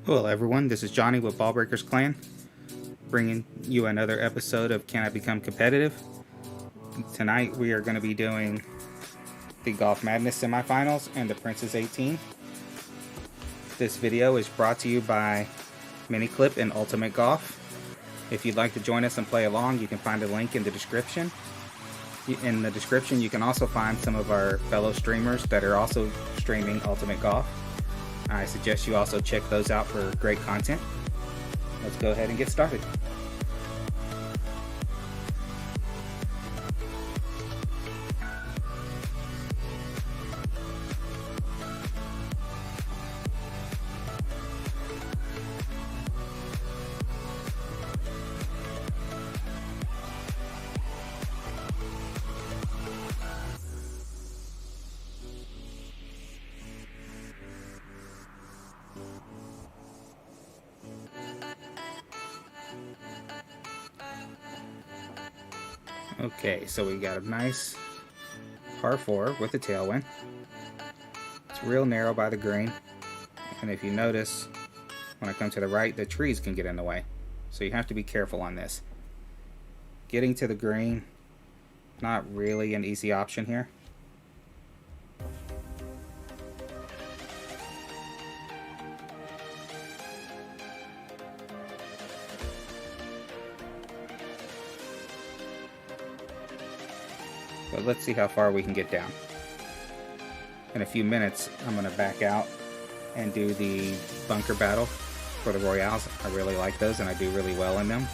Hello everyone, this is Johnny with BallBreakers Clan, bringing you another episode of Can I Become Competitive? Tonight we are going to be doing the Golf Madness semifinals and the Princess 18. This video is brought to you by Miniclip and Ultimate Golf. If you'd like to join us and play along, you can find a link in the description. In the description you can also find some of our fellow streamers that are also streaming Ultimate Golf. I suggest you also check those out for great content. Let's go ahead and get started. Okay, so we got a nice par 4 with a tailwind. It's real narrow by the green, and if you notice, when I come to the right, the trees can get in the way. So you have to be careful on this. Getting to the green, not really an easy option here. But let's see how far we can get down. In a few minutes, I'm going to back out and do the bunker battle for the Royales. I really like those and I do really well in them.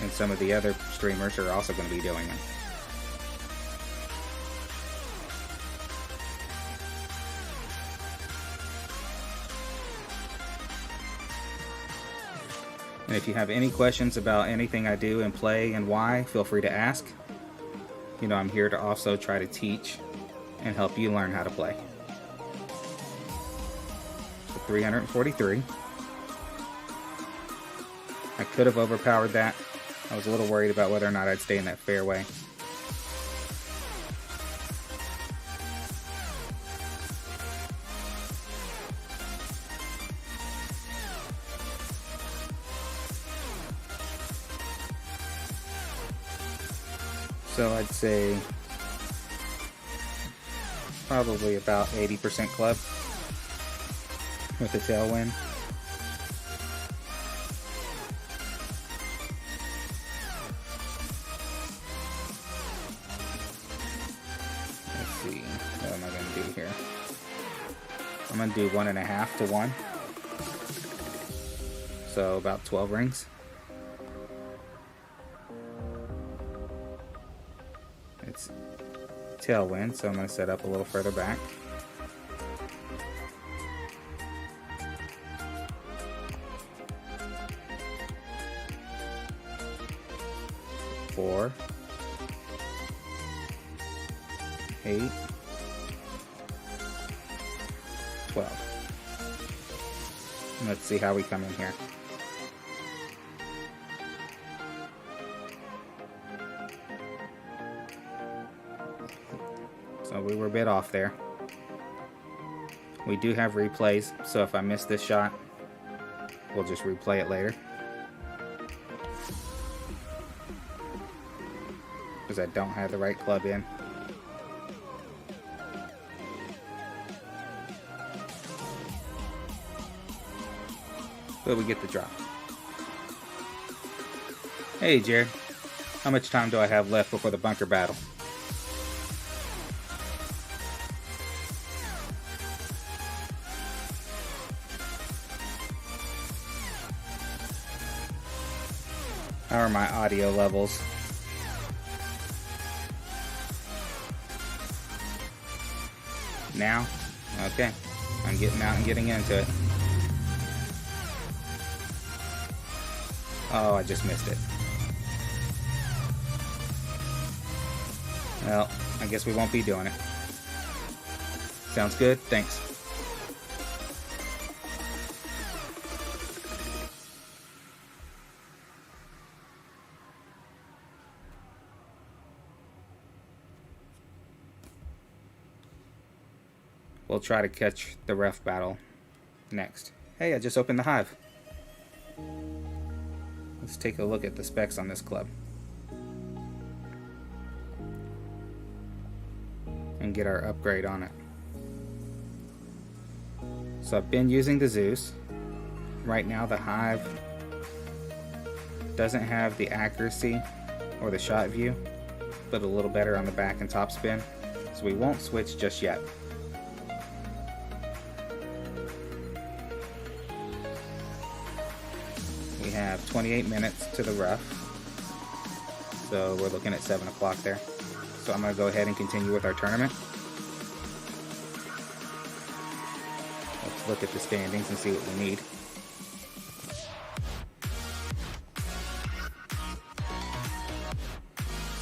And some of the other streamers are also going to be doing them. And if you have any questions about anything I do and play and why, feel free to ask. You know, I'm here to also try to teach and help you learn how to play. So 343. I could have overpowered that. I was a little worried about whether or not I'd stay in that fairway. So I'd say probably about 80% club with the tailwind. Let's see, what am I going to do here? I'm going to do 1.5 to 1. So about 12 rings. It's tailwind, so I'm going to set up a little further back. Four, 8, 12. And let's see how we come in here. So we were a bit off there. We do have replays, so if I miss this shot, we'll just replay it later. Because I don't have the right club in. But we get the drop. Hey Jared, how much time do I have left before the bunker battle? How are my audio levels? Now? Okay. I'm getting out and getting into it. Oh, I just missed it. Well, I guess we won't be doing it. Sounds good? Thanks. We'll try to catch the ref battle next. Hey, I just opened the hive. Let's take a look at the specs on this club and get our upgrade on it. So I've been using the Zeus. Right now the hive doesn't have the accuracy or the shot view, but a little better on the back and top spin. So we won't switch just yet. We have 28 minutes to the rough, so we're looking at 7 o'clock there. So I'm going to go ahead and continue with our tournament. Let's look at the standings and see what we need.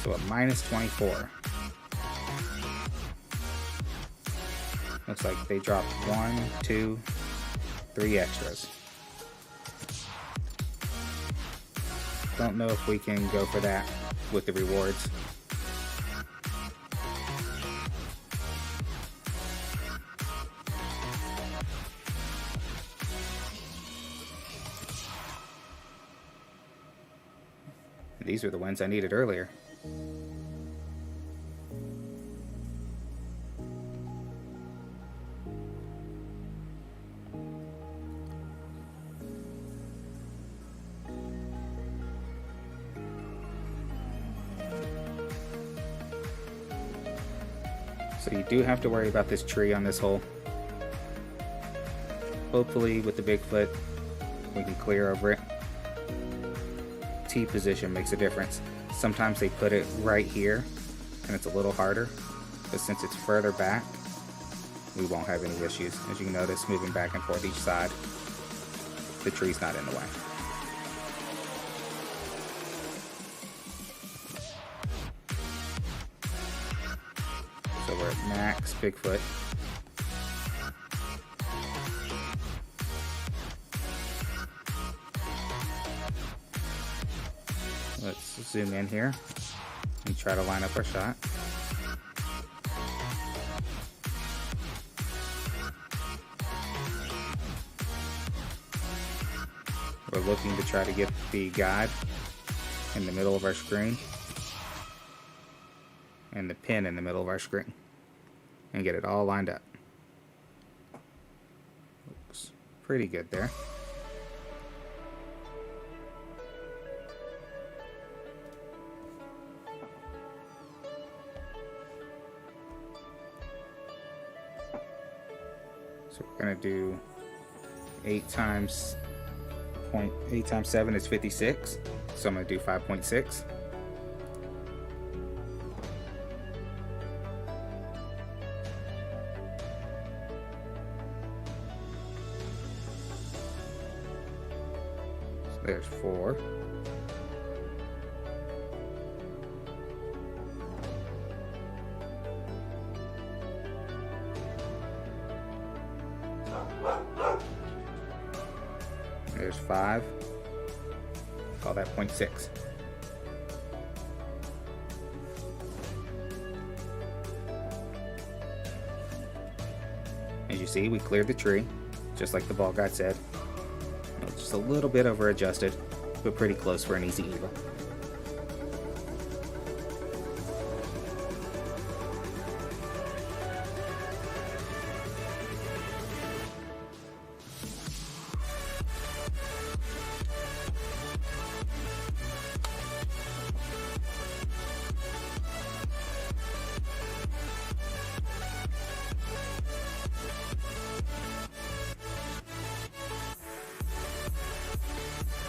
So at minus 24. Looks like they dropped 1, 2, 3 extras. Don't know if we can go for that with the rewards. These are the ones I needed earlier. So you do have to worry about this tree on this hole. Hopefully with the Bigfoot we can clear over it. T position makes a difference. Sometimes they put it right here and it's a little harder, but since it's further back we won't have any issues. As you can notice, moving back and forth each side, the tree's not in the way. So we're at max Bigfoot. Let's zoom in here and try to line up our shot. We're looking to try to get the guide in the middle of our screen and the pin in the middle of our screen and get it all lined up. Looks pretty good there. So we're gonna do 8 times 7 is 56. So I'm gonna do 5.6. So there's 4. There's 5. Call that 0.6. As you see, we cleared the tree, just like the ball guide said. It was just a little bit over adjusted, but pretty close for an easy eagle.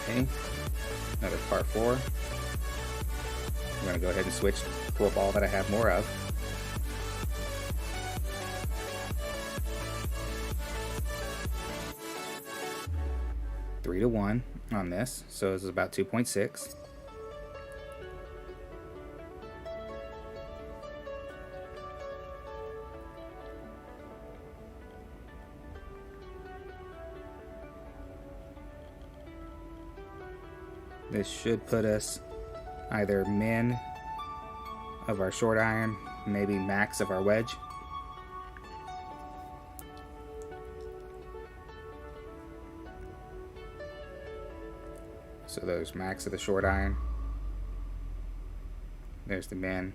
Okay, another par 4. I'm going to go ahead and switch to a ball that I have more of. Three to 1 on this, so this is about 2.6. This should put us either min of our short iron, maybe max of our wedge. So there's max of the short iron. There's the min.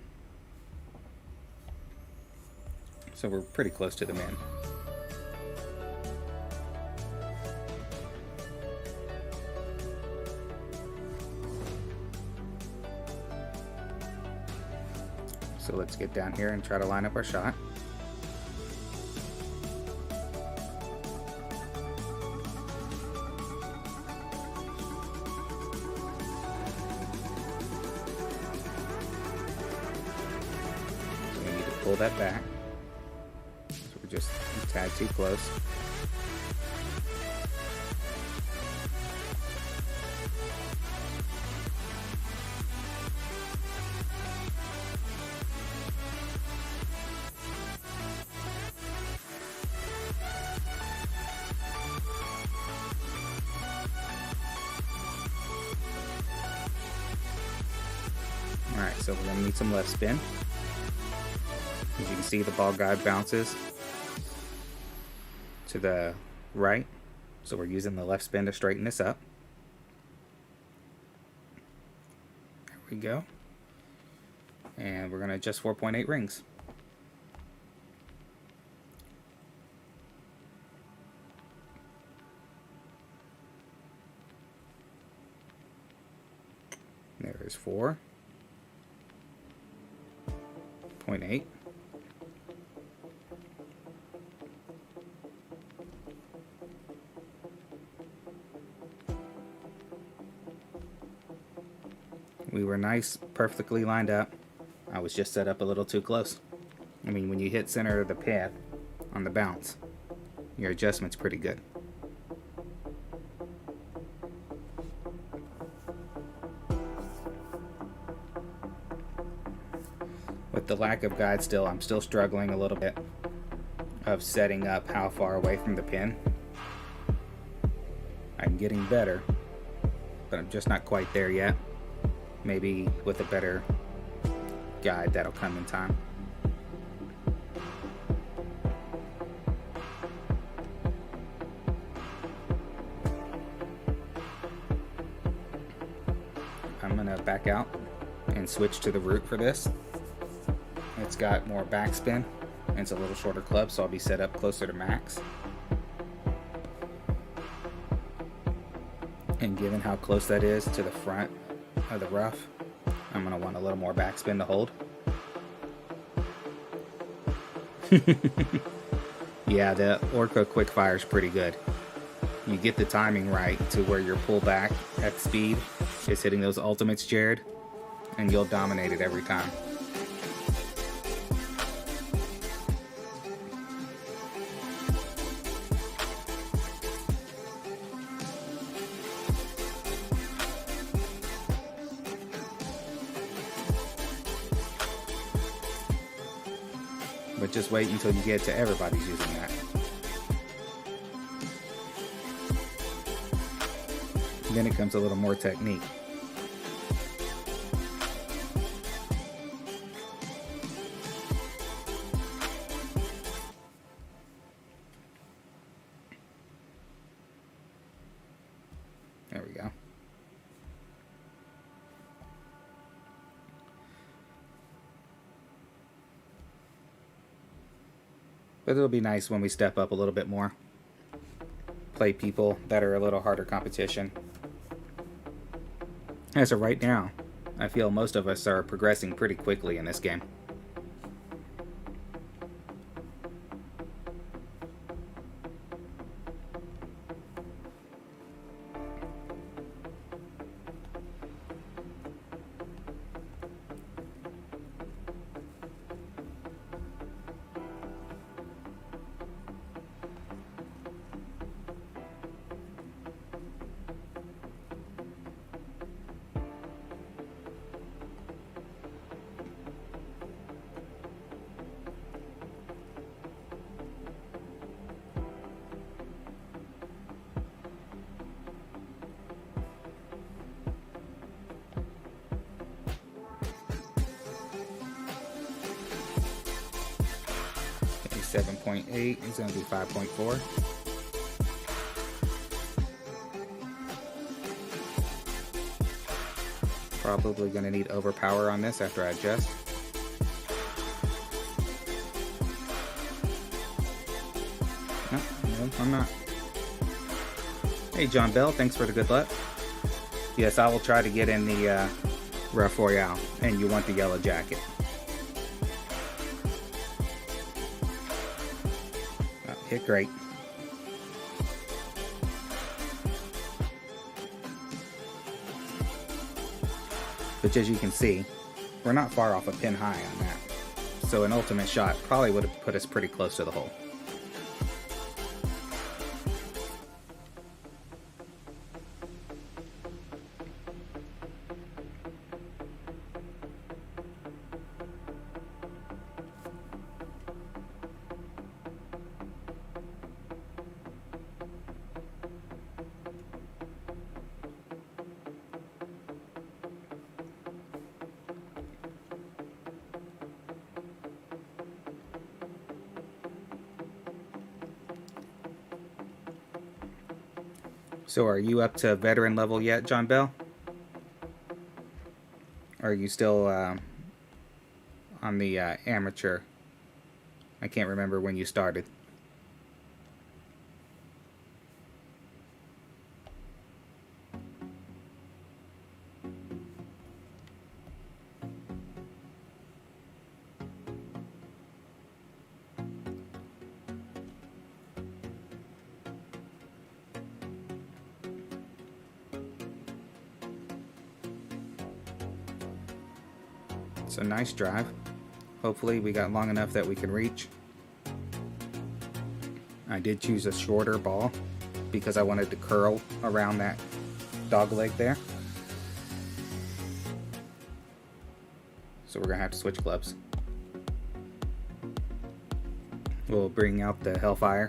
So we're pretty close to the min. So let's get down here and try to line up our shot. So we need to pull that back. So we're just a tad too close. Alright, so we're going to need some left spin. As you can see, the ball guide bounces to the right. So we're using the left spin to straighten this up. There we go. And we're going to adjust 4.8 rings. There is 4.8. We were nice, perfectly lined up. I was just set up a little too close. I mean, when you hit center of the path on the bounce, your adjustment's pretty good. With the lack of guide still, I'm still struggling a little bit of setting up how far away from the pin. I'm getting better, but I'm just not quite there yet. Maybe with a better guide that'll come in time. I'm gonna back out and switch to the root for this. It's got more backspin and it's a little shorter club, so I'll be set up closer to max. And given how close that is to the front of the rough, I'm going to want a little more backspin to hold. Yeah, the Orca quickfire is pretty good. You get the timing right to where your pull back at speed is hitting those ultimates, Jared, and you'll dominate it every time. But just wait until you get to everybody's using that. Then it comes a little more technique. There we go. But it'll be nice when we step up a little bit more. Play people that are a little harder competition. As of right now, I feel most of us are progressing pretty quickly in this game. Okay, 7.8 is going to be 5.4. Probably going to need overpower on this after I adjust. No, I'm not. Hey John Bell, thanks for the good luck. Yes, I will try to get in the Rough Royale, and you want the yellow jacket. Oh, hit great. Which, as you can see, we're not far off a pin high on that. So an ultimate shot probably would have put us pretty close to the hole. So are you up to veteran level yet, John Bell? Or are you still on the amateur? I can't remember when you started. It's a nice drive. Hopefully we got long enough that we can reach. I did choose a shorter ball because I wanted to curl around that dog leg there. So we're gonna have to switch clubs. We'll bring out the Hellfire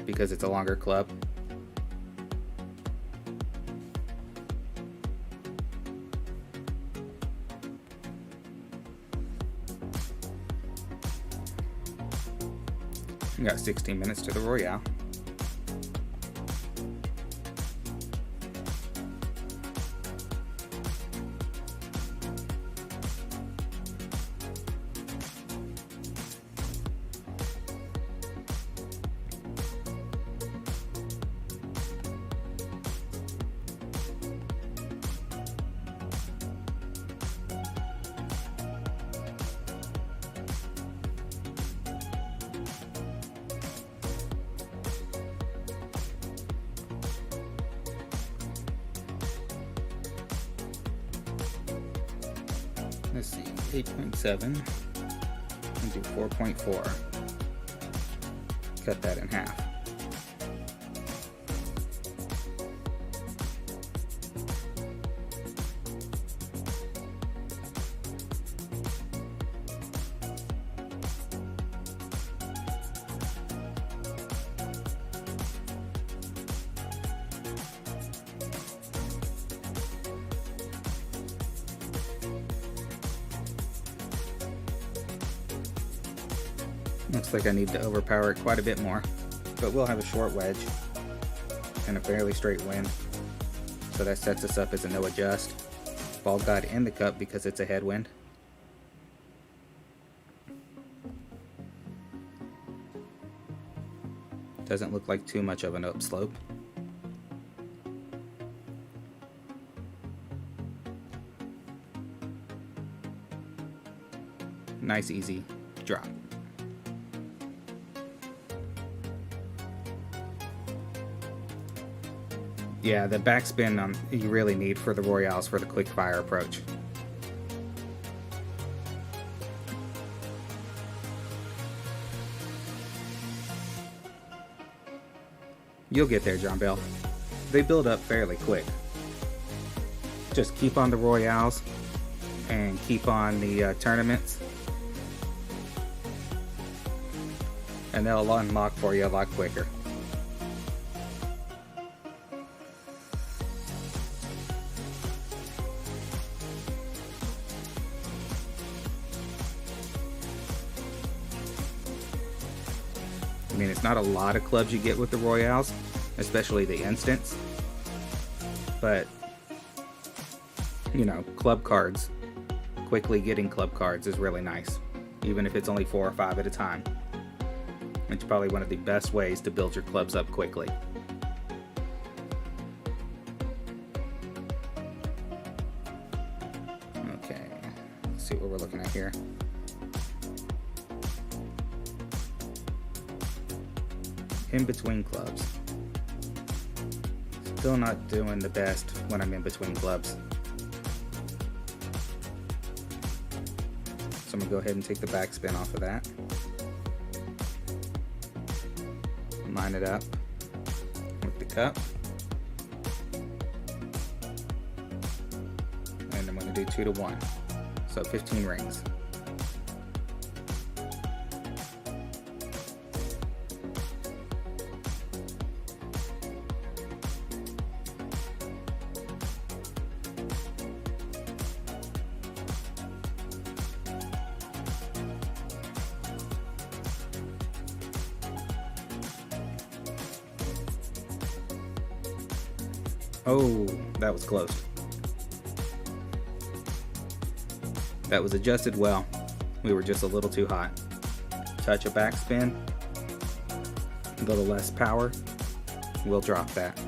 because it's a longer club. We got 16 minutes to the Royale. Let's see, 8.7 and do 4.4. Cut that in half. Looks like I need to overpower it quite a bit more, but we'll have a short wedge and a fairly straight wind, so that sets us up as a no adjust. Ball got in the cup because it's a headwind. Doesn't look like too much of an upslope. Nice easy drop. Yeah, the backspin you really need for the Royales for the quick fire approach. You'll get there, John Bell. They build up fairly quick. Just keep on the Royales and keep on the tournaments, and they'll unlock for you a lot quicker. I mean, it's not a lot of clubs you get with the Royales, especially the instants, but you know, club cards. Quickly getting club cards is really nice, even if it's only 4 or 5 at a time. It's probably one of the best ways to build your clubs up quickly. Okay, let's see what we're looking at here. In between clubs. Still not doing the best when I'm in between clubs. So I'm going to go ahead and take the backspin off of that. Line it up with the cup. And I'm going to do 2 to 1. So 15 rings. Oh, that was close. That was adjusted well. We were just a little too hot. Touch a backspin, a little less power, we'll drop that.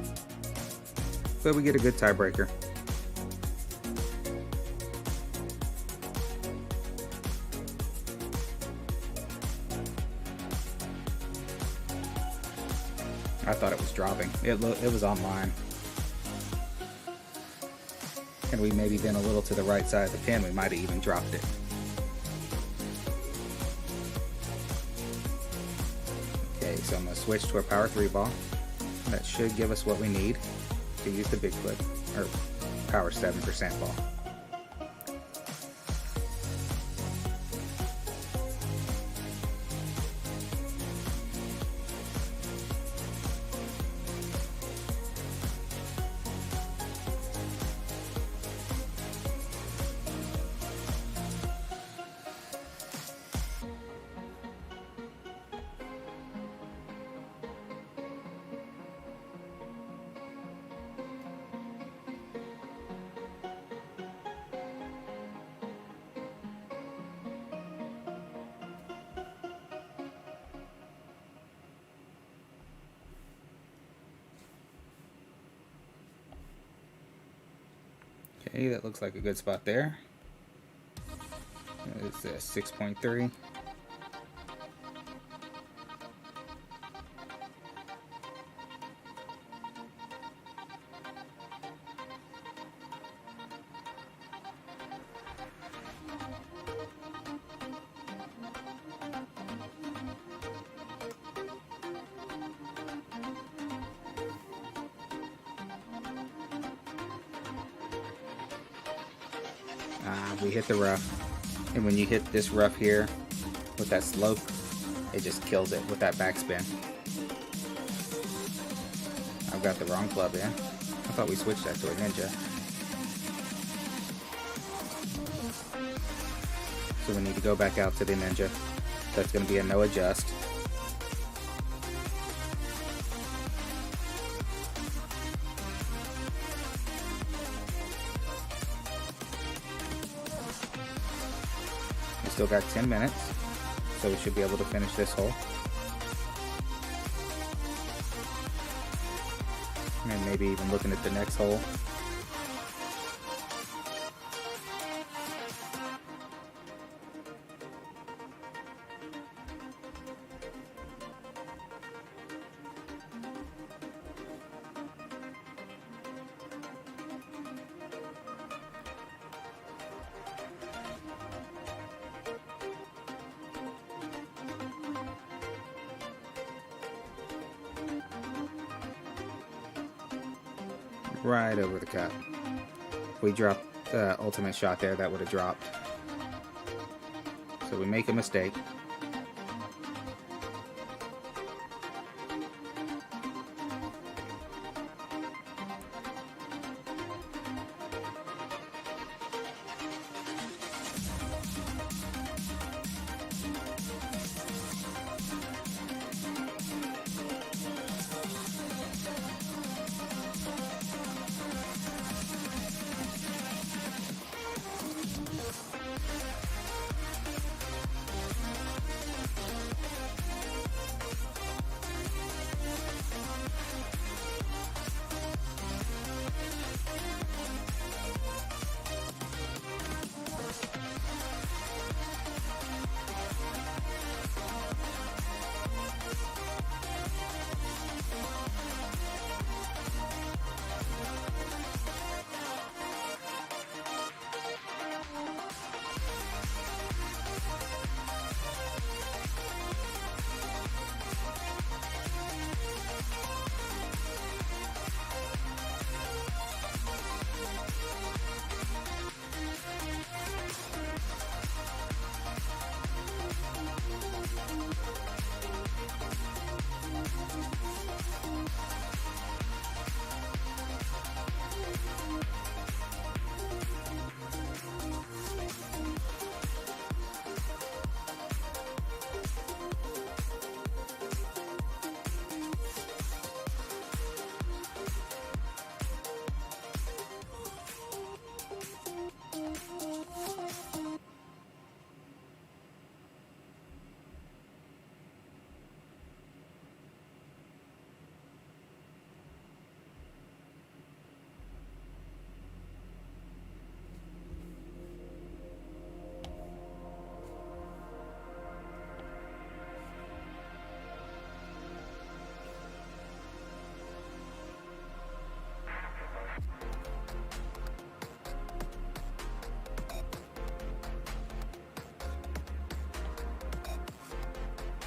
But we get a good tiebreaker. I thought it was dropping. It was on mine. Had we maybe been a little to the right side of the pin, we might have even dropped it. Okay, so I'm going to switch to our power 3 ball. That should give us what we need to use the big flip, or power 7% ball. Okay, that looks like a good spot there. It's a 6.3. We hit the rough, and when you hit this rough here with that slope, it just kills it with that backspin. I've got the wrong club in. I thought we switched that to a ninja. So we need to go back out to the ninja. That's going to be a no adjust. Still got 10 minutes, so we should be able to finish this hole. And maybe even looking at the next hole. Right over the cup. If we dropped the ultimate shot there, that would have dropped. So we make a mistake.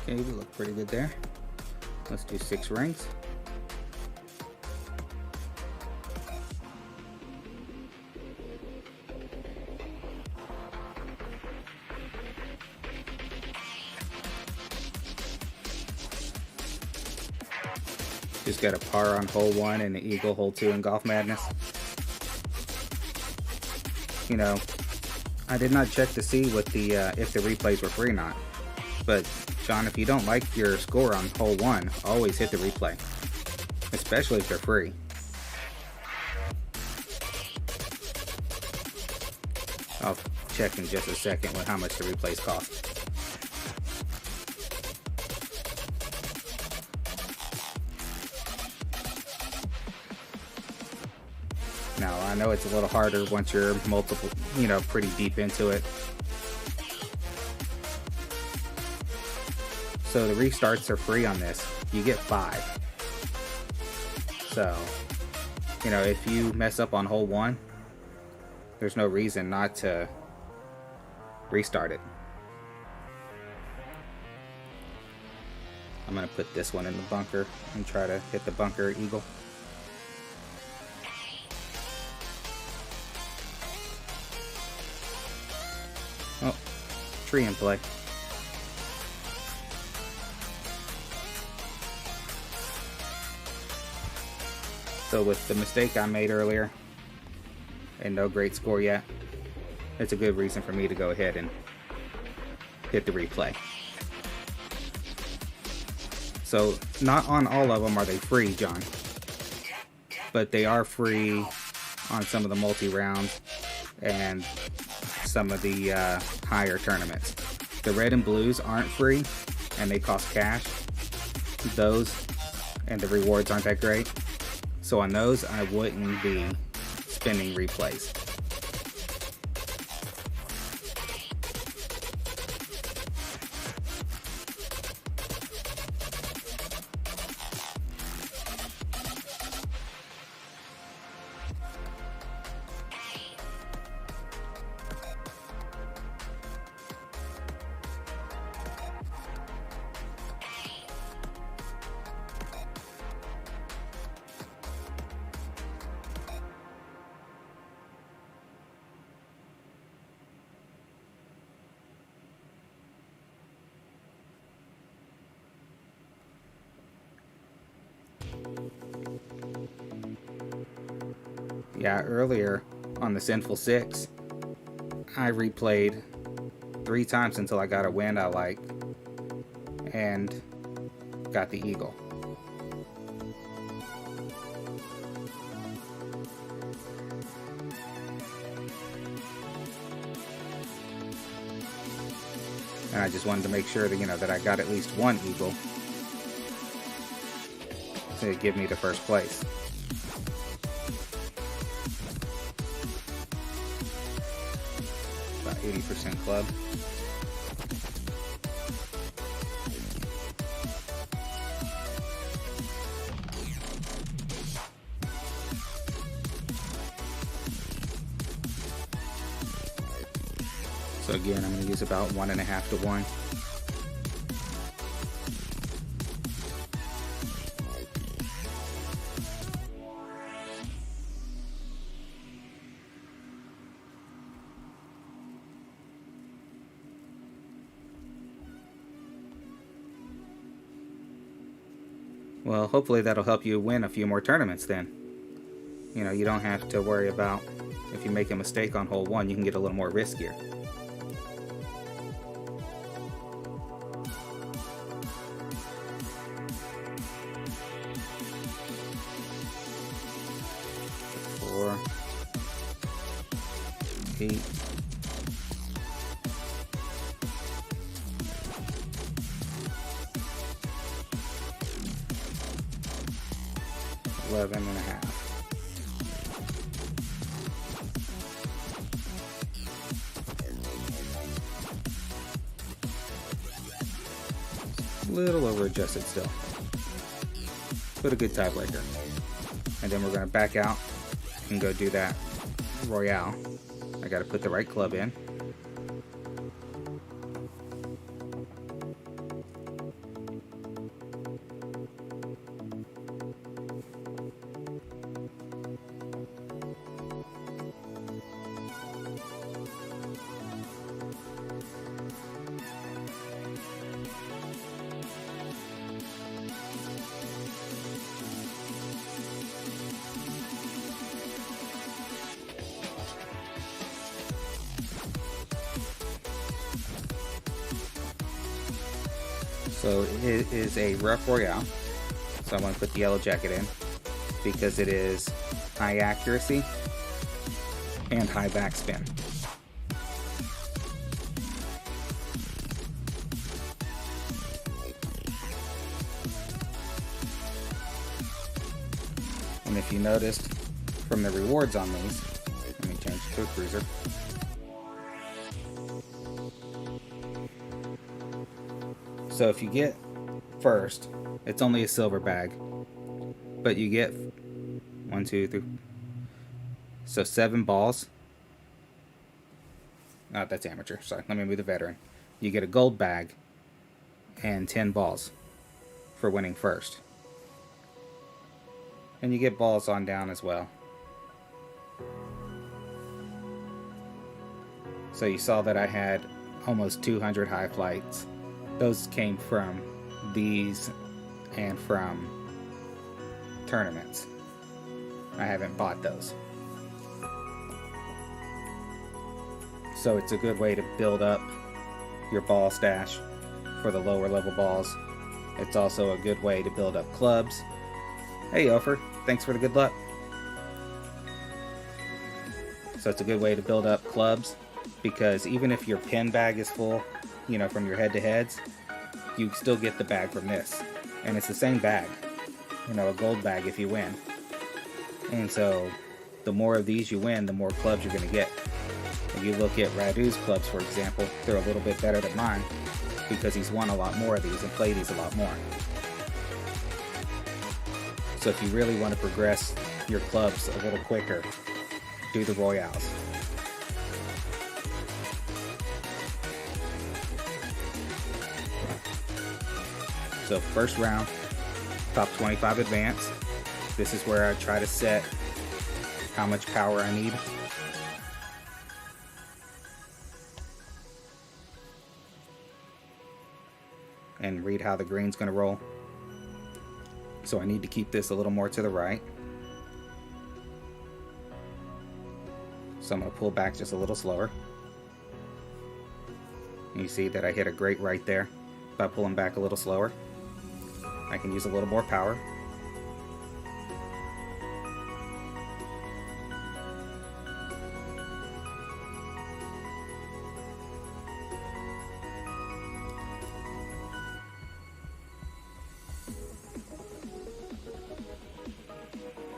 Okay, we look pretty good there. Let's do 6 rings. Just got a par on hole 1 and an eagle hole 2 in Golf Madness. You know, I did not check to see what the if the replays were free or not. But John, if you don't like your score on hole 1, always hit the replay, especially if they're free. I'll check in just a second with how much the replays cost. Now, I know it's a little harder once you're pretty deep into it. So the restarts are free on this. You get 5. So, if you mess up on hole 1, there's no reason not to restart it. I'm going to put this one in the bunker and try to hit the bunker eagle. Oh, tree in play. So with the mistake I made earlier and no great score yet, it's a good reason for me to go ahead and hit the replay. So not on all of them are they free, John, but they are free on some of the multi-rounds and some of the higher tournaments. The red and blues aren't free and they cost cash. Those and the rewards aren't that great. So on those, I wouldn't be spending replays. Yeah, earlier on the Sinful 6, I replayed 3 times until I got a wind I liked and got the eagle. And I just wanted to make sure that, that I got at least one eagle to give me the first place. About 80% club. So again, I'm going to use about 1.5 to 1. Well, hopefully that'll help you win a few more tournaments then. You don't have to worry about if you make a mistake on hole 1, you can get a little more riskier. Four, 8, 11.5. A little over adjusted still, but a good tiebreaker. And then we're going to back out and go do that Royale. I got to put the right club in. So it is a rough Royale. So I'm going to put the yellow jacket in because it is high accuracy and high backspin. And if you noticed from the rewards on these, let me change to a cruiser. So if you get first, it's only a silver bag, but you get 1, 2, 3, so 7 balls. Oh, that's amateur. Sorry, let me move the veteran. You get a gold bag and 10 balls for winning first. And you get balls on down as well. So you saw that I had almost 200 high flights. Those came from these and from tournaments. I haven't bought those. So it's a good way to build up your ball stash for the lower level balls. It's also a good way to build up clubs. Hey Ofer, thanks for the good luck. So it's a good way to build up clubs, because even if your pin bag is full, you know, from your head-to-heads, you still get the bag from this. And it's the same bag, you know, a gold bag if you win. And so the more of these you win, the more clubs you're going to get. If you look at Radu's clubs, for example, they're a little bit better than mine because he's won a lot more of these and played these a lot more. So if you really want to progress your clubs a little quicker, do the Royales. So first round, top 25 advance. This is where I try to set how much power I need. And read how the green's going to roll. So I need to keep this a little more to the right. So I'm going to pull back just a little slower. And you see that I hit a great right there by pulling back a little slower. I can use a little more power.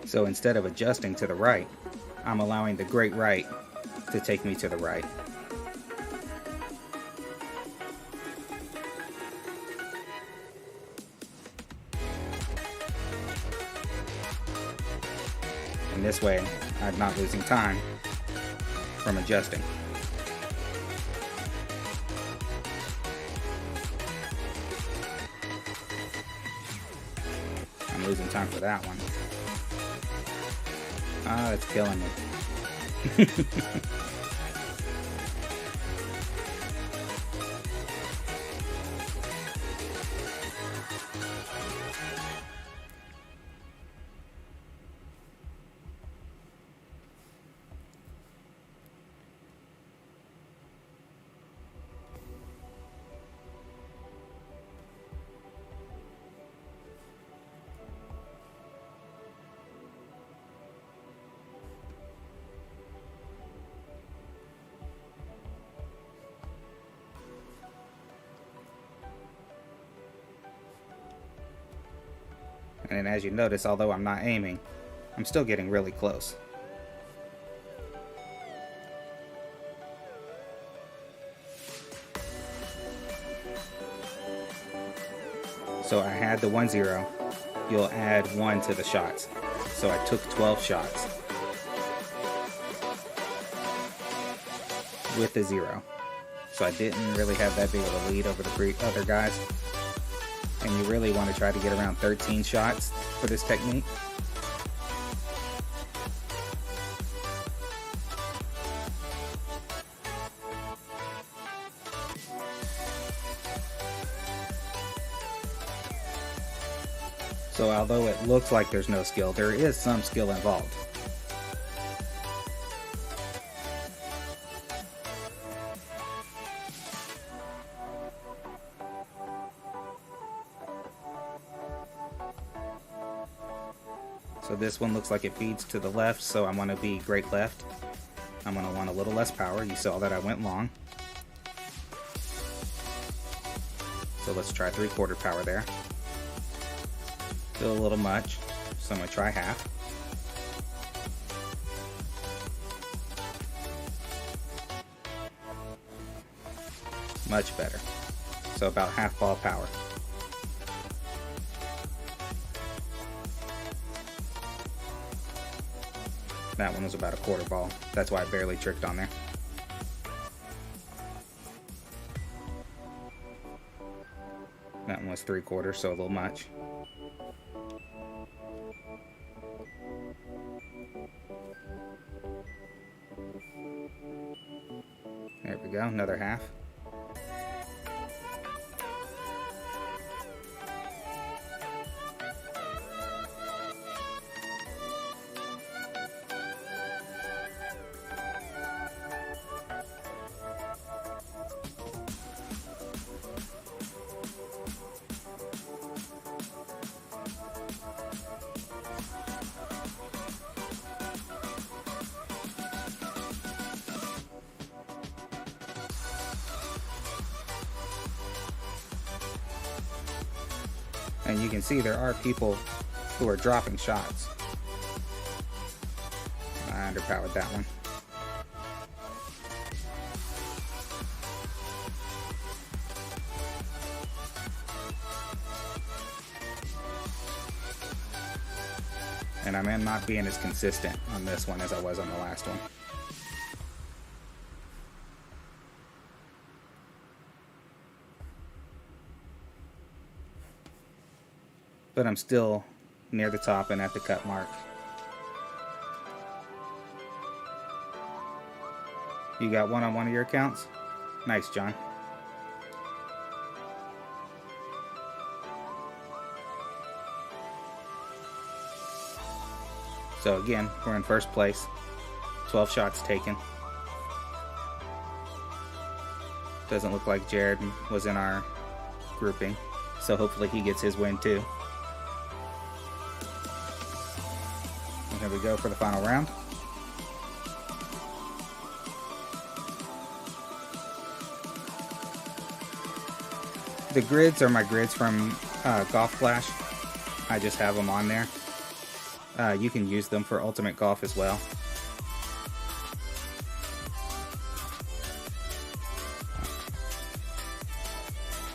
So instead of adjusting to the right, I'm allowing the great right to take me to the right. And this way, I'm not losing time from adjusting. I'm losing time for that one. Ah, it's killing me. And as you notice, although I'm not aiming, I'm still getting really close. So I had the 1-0. You'll add 1 to the shots. So I took 12 shots with the 0. So I didn't really have that big of a lead over the other guys. And you really want to try to get around 13 shots for this technique. So although it looks like there's no skill, there is some skill involved. So this one looks like it feeds to the left, so I want to be great left. I'm going to want a little less power. You saw that I went long. So let's try 3/4 power there. Still a little much, so I'm going to try half. Much better. So about half ball power. That one was about 1/4 ball. That's why I barely tricked on there. That one was 3/4, so a little much. There we go, another half. And you can see there are people who are dropping shots. I underpowered that one. And I am not being as consistent on this one as I was on the last one. But I'm still near the top and at the cut mark. You got one on one of your accounts? Nice, John. So again, we're in first place. 12 shots taken. Doesn't look like Jared was in our grouping, so hopefully he gets his win too. And here we go for the final round. The grids are my grids from Golf Flash. I just have them on there. You can use them for Ultimate Golf as well.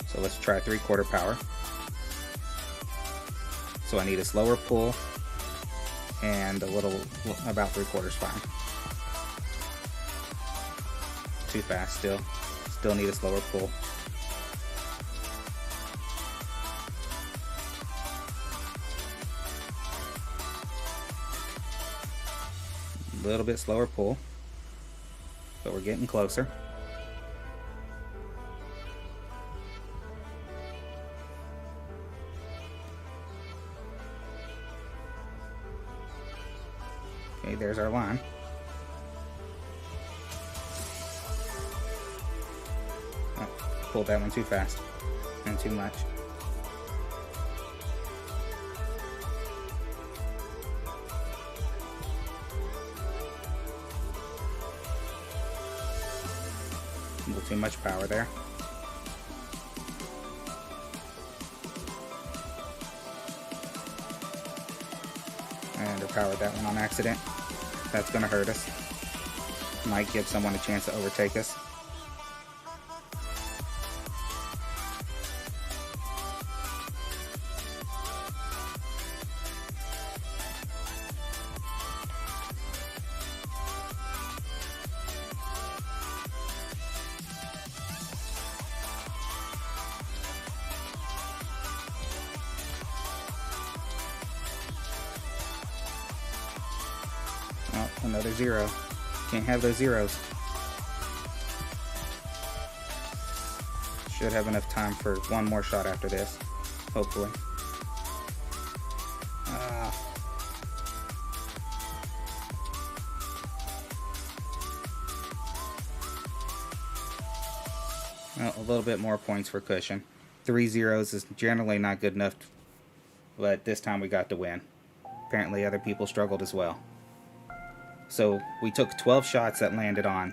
So let's try 3/4 power. So I need a slower pull and a little, about 3/4 fine. Too fast still. Still need a slower pull. A little bit slower pull, but we're getting closer. Okay, there's our line. Oh, pulled that one too fast and too much. A little too much power there. I underpowered that one on accident. That's going to hurt us. Might give someone a chance to overtake us. Oh, another zero. Can't have those zeros. Should have enough time for one more shot after this, hopefully. Well, a little bit more points for cushion. 3 zeros is generally not good enough, but this time we got the win. apparently other people struggled as well. So we took 12 shots that landed on,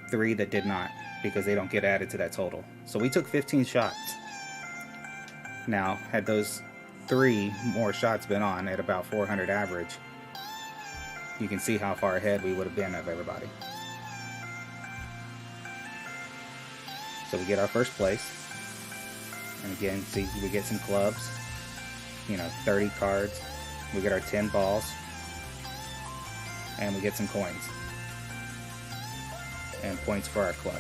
3 that did not, because they don't get added to that total. So we took 15 shots. Now, had those 3 more shots been on at about 400 average, you can see how far ahead we would have been of everybody. So we get our first place. And again, see, we get some clubs, 30 cards. We get our 10 balls. And we get some coins. And points for our club.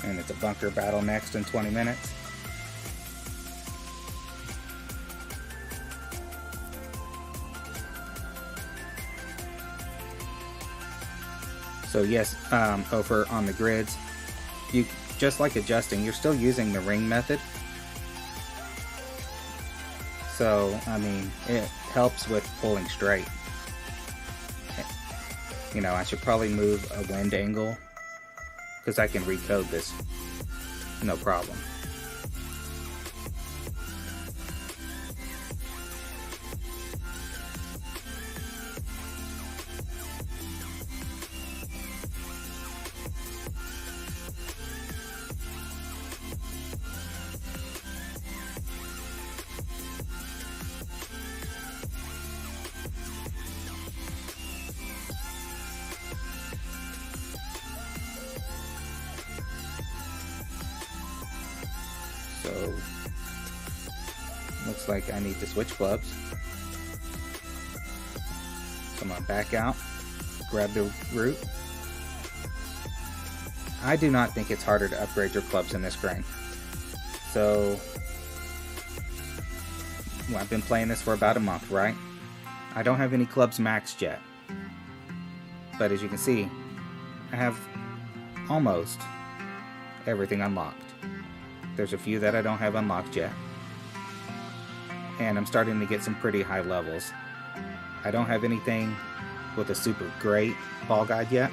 And it's a bunker battle next in 20 minutes. So yes, over on the grids, you just like adjusting, you're still using the ring method. So, I mean, it helps with pulling straight. I should probably move a wind angle, because I can recode this, no problem. So, looks like I need to switch clubs. So I'm going to back out, grab the root. I do not think it's harder to upgrade your clubs in this grain. So, I've been playing this for about a month, right? I don't have any clubs maxed yet. But as you can see, I have almost everything unlocked. There's a few that I don't have unlocked yet. And I'm starting to get some pretty high levels. I don't have anything with a super great ball guide yet.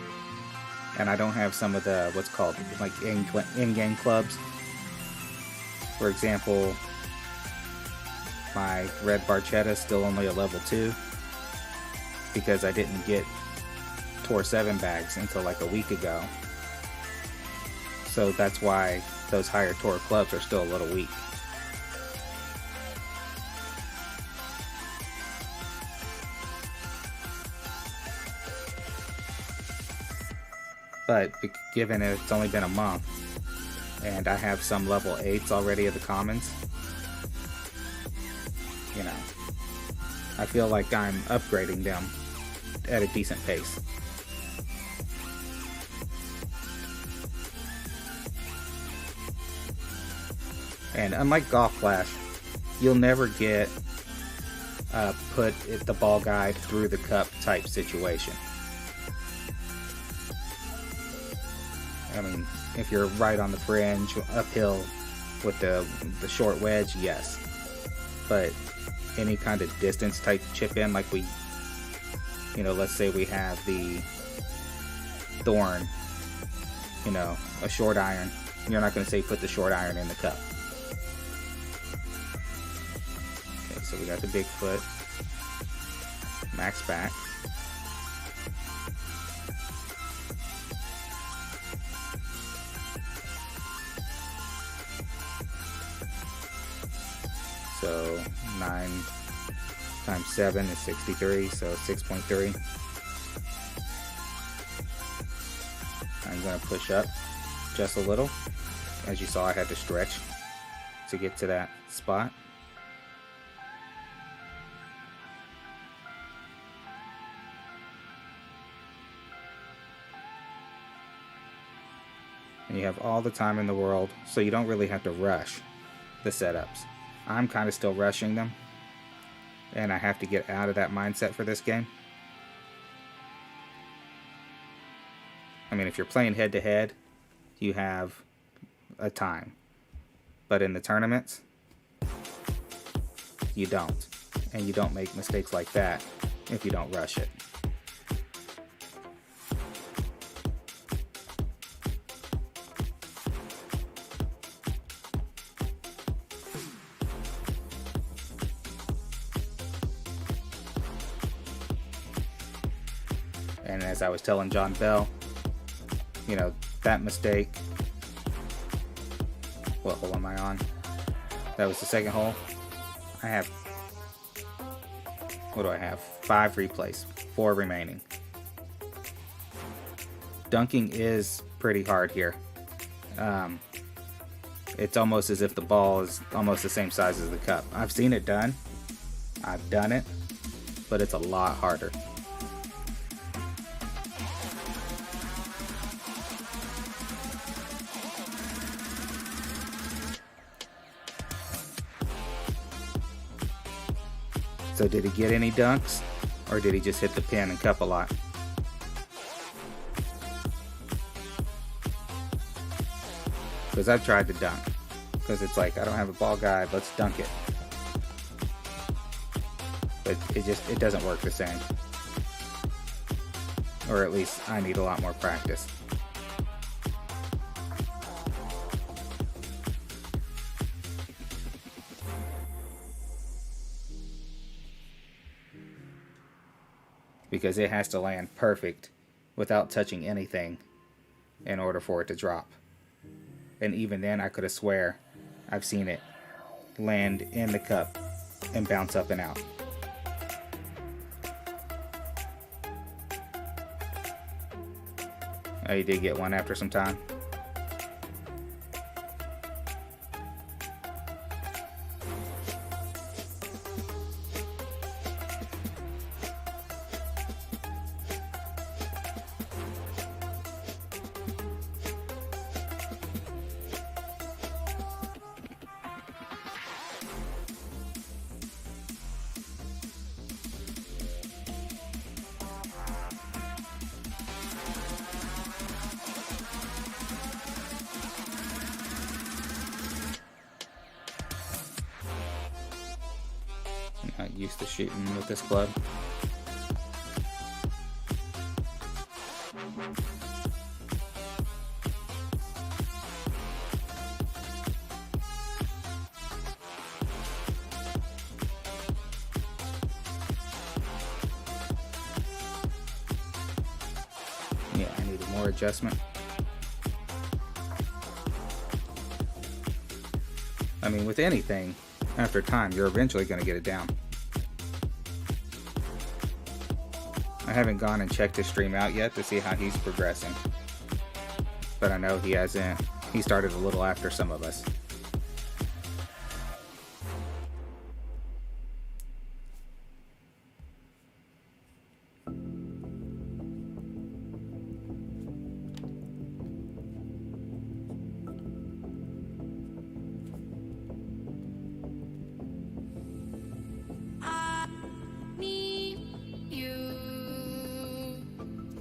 And I don't have some of the, what's called, like in-game clubs. For example, my red Barchetta is still only a level 2. Because I didn't get Tour 7 bags until like a week ago. So that's why those higher Tour clubs are still a little weak. But given it's only been a month, and I have some level 8s already of the commons, I feel like I'm upgrading them at a decent pace. And unlike Golf Flash, you'll never get put the ball guide through the cup type situation. I mean, if you're right on the fringe, uphill with the short wedge, yes. But any kind of distance type chip in, like we, let's say we have the Thorn, a short iron, you're not going to say put the short iron in the cup. So we got the Bigfoot, max back. So 9 times 7 is 63, so 6.3. I'm going to push up just a little. As you saw, I had to stretch to get to that spot. And you have all the time in the world, so you don't really have to rush the setups. I'm kind of still rushing them, and I have to get out of that mindset for this game. I mean, if you're playing head-to-head, you have a time. But in the tournaments, you don't. And you don't make mistakes like that if you don't rush it. And as I was telling John Bell, you know, that mistake. What hole am I on? That was the second hole. I have, what do I have? 5 replays, 4 remaining. Dunking is pretty hard here. It's almost as if the ball is almost the same size as the cup. I've seen it done. I've done it, but it's a lot harder. So did he get any dunks, or did he just hit the pin and cup a lot? Because I've tried to dunk. Because it's like, I don't have a ball guide, let's dunk it. But it doesn't work the same. Or at least I need a lot more practice. Because it has to land perfect without touching anything in order for it to drop. And even then, I could have swear I've seen it land in the cup and bounce up and out. Oh, you did get one after some time. Not used to shooting with this club. Yeah, I needed more adjustment. I mean, with anything, after time, you're eventually going to get it down. I haven't gone and checked his stream out yet to see how he's progressing. But I know he hasn't. He started a little after some of us.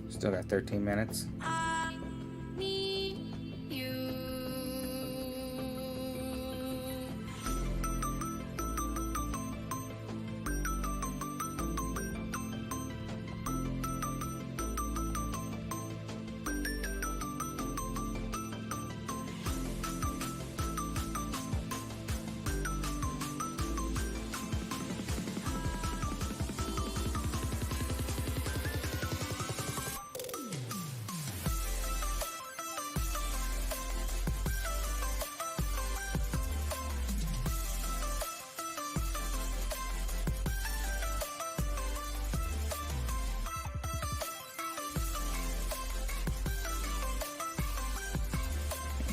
Still got 13 minutes.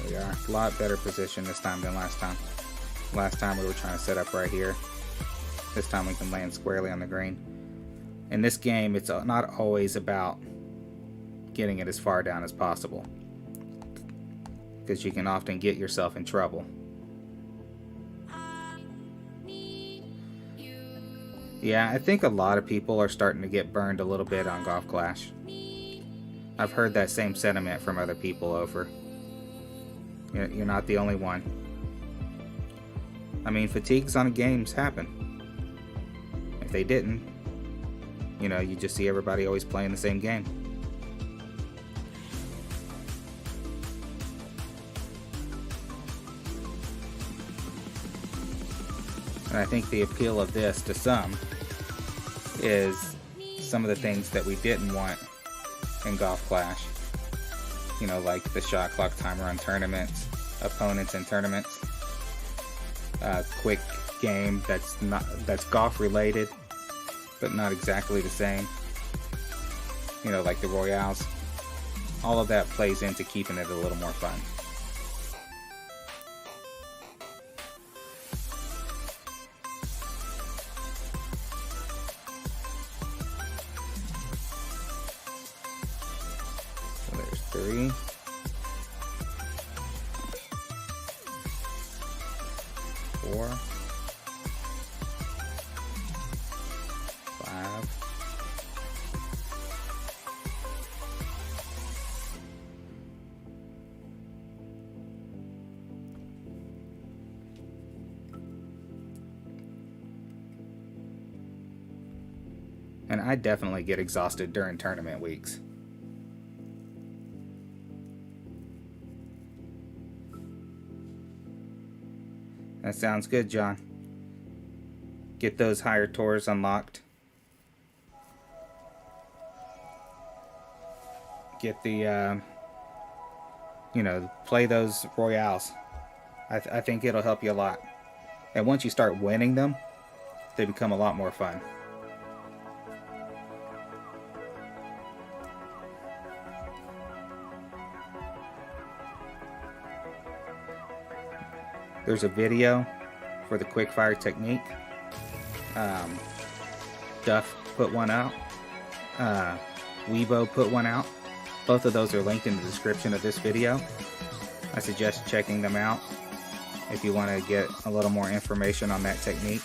We are a lot better position this time than last time. Last time we were trying to set up right here. This time we can land squarely on the green. In this game, it's not always about getting it as far down as possible, because you can often get yourself in trouble. Yeah, I think a lot of people are starting to get burned a little bit on Golf Clash. I've heard that same sentiment from other people over. You're not the only one. I mean, fatigues on games happen. If they didn't, you just see everybody always playing the same game. And I think the appeal of this to some is some of the things that we didn't want in Golf Clash. You know, like the shot clock timer on tournaments, opponents in tournaments. Quick game that's golf related, but not exactly the same. You know, like the Royales. All of that plays into keeping it a little more fun. So there's 3. 4. 5. And I definitely get exhausted during tournament weeks. That sounds good, John. Get those higher tours unlocked. Get the, you know, play those Royales. I think it'll help you a lot. And once you start winning them, they become a lot more fun. There's a video for the quick fire technique. Duff put one out. Weibo put one out. Both of those are linked in the description of this video. I suggest checking them out if you want to get a little more information on that technique.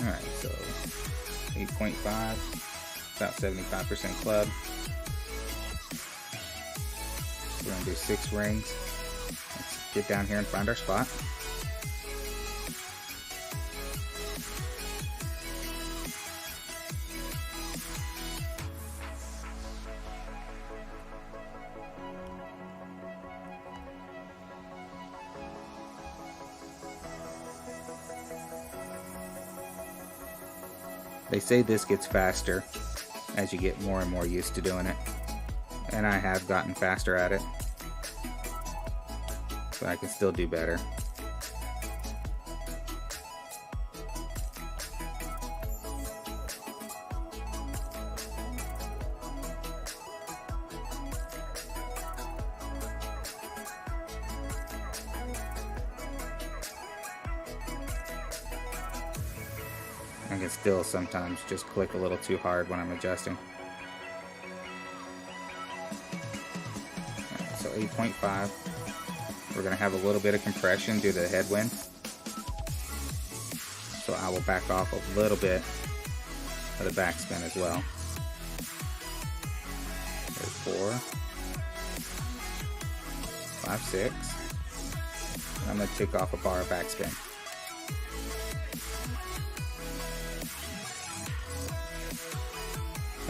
Alright, so 8.5, about 75% club. We're going to do 6 rings. Let's get down here and find our spot. They say this gets faster as you get more and more used to doing it. And I have gotten faster at it. But I can still do better. I can still sometimes just click a little too hard when I'm adjusting. Right, so 8.5. We're going to have a little bit of compression due to the headwind. So I will back off a little bit of the backspin as well. There's 4, 5, 6. And I'm going to take off a bar of backspin.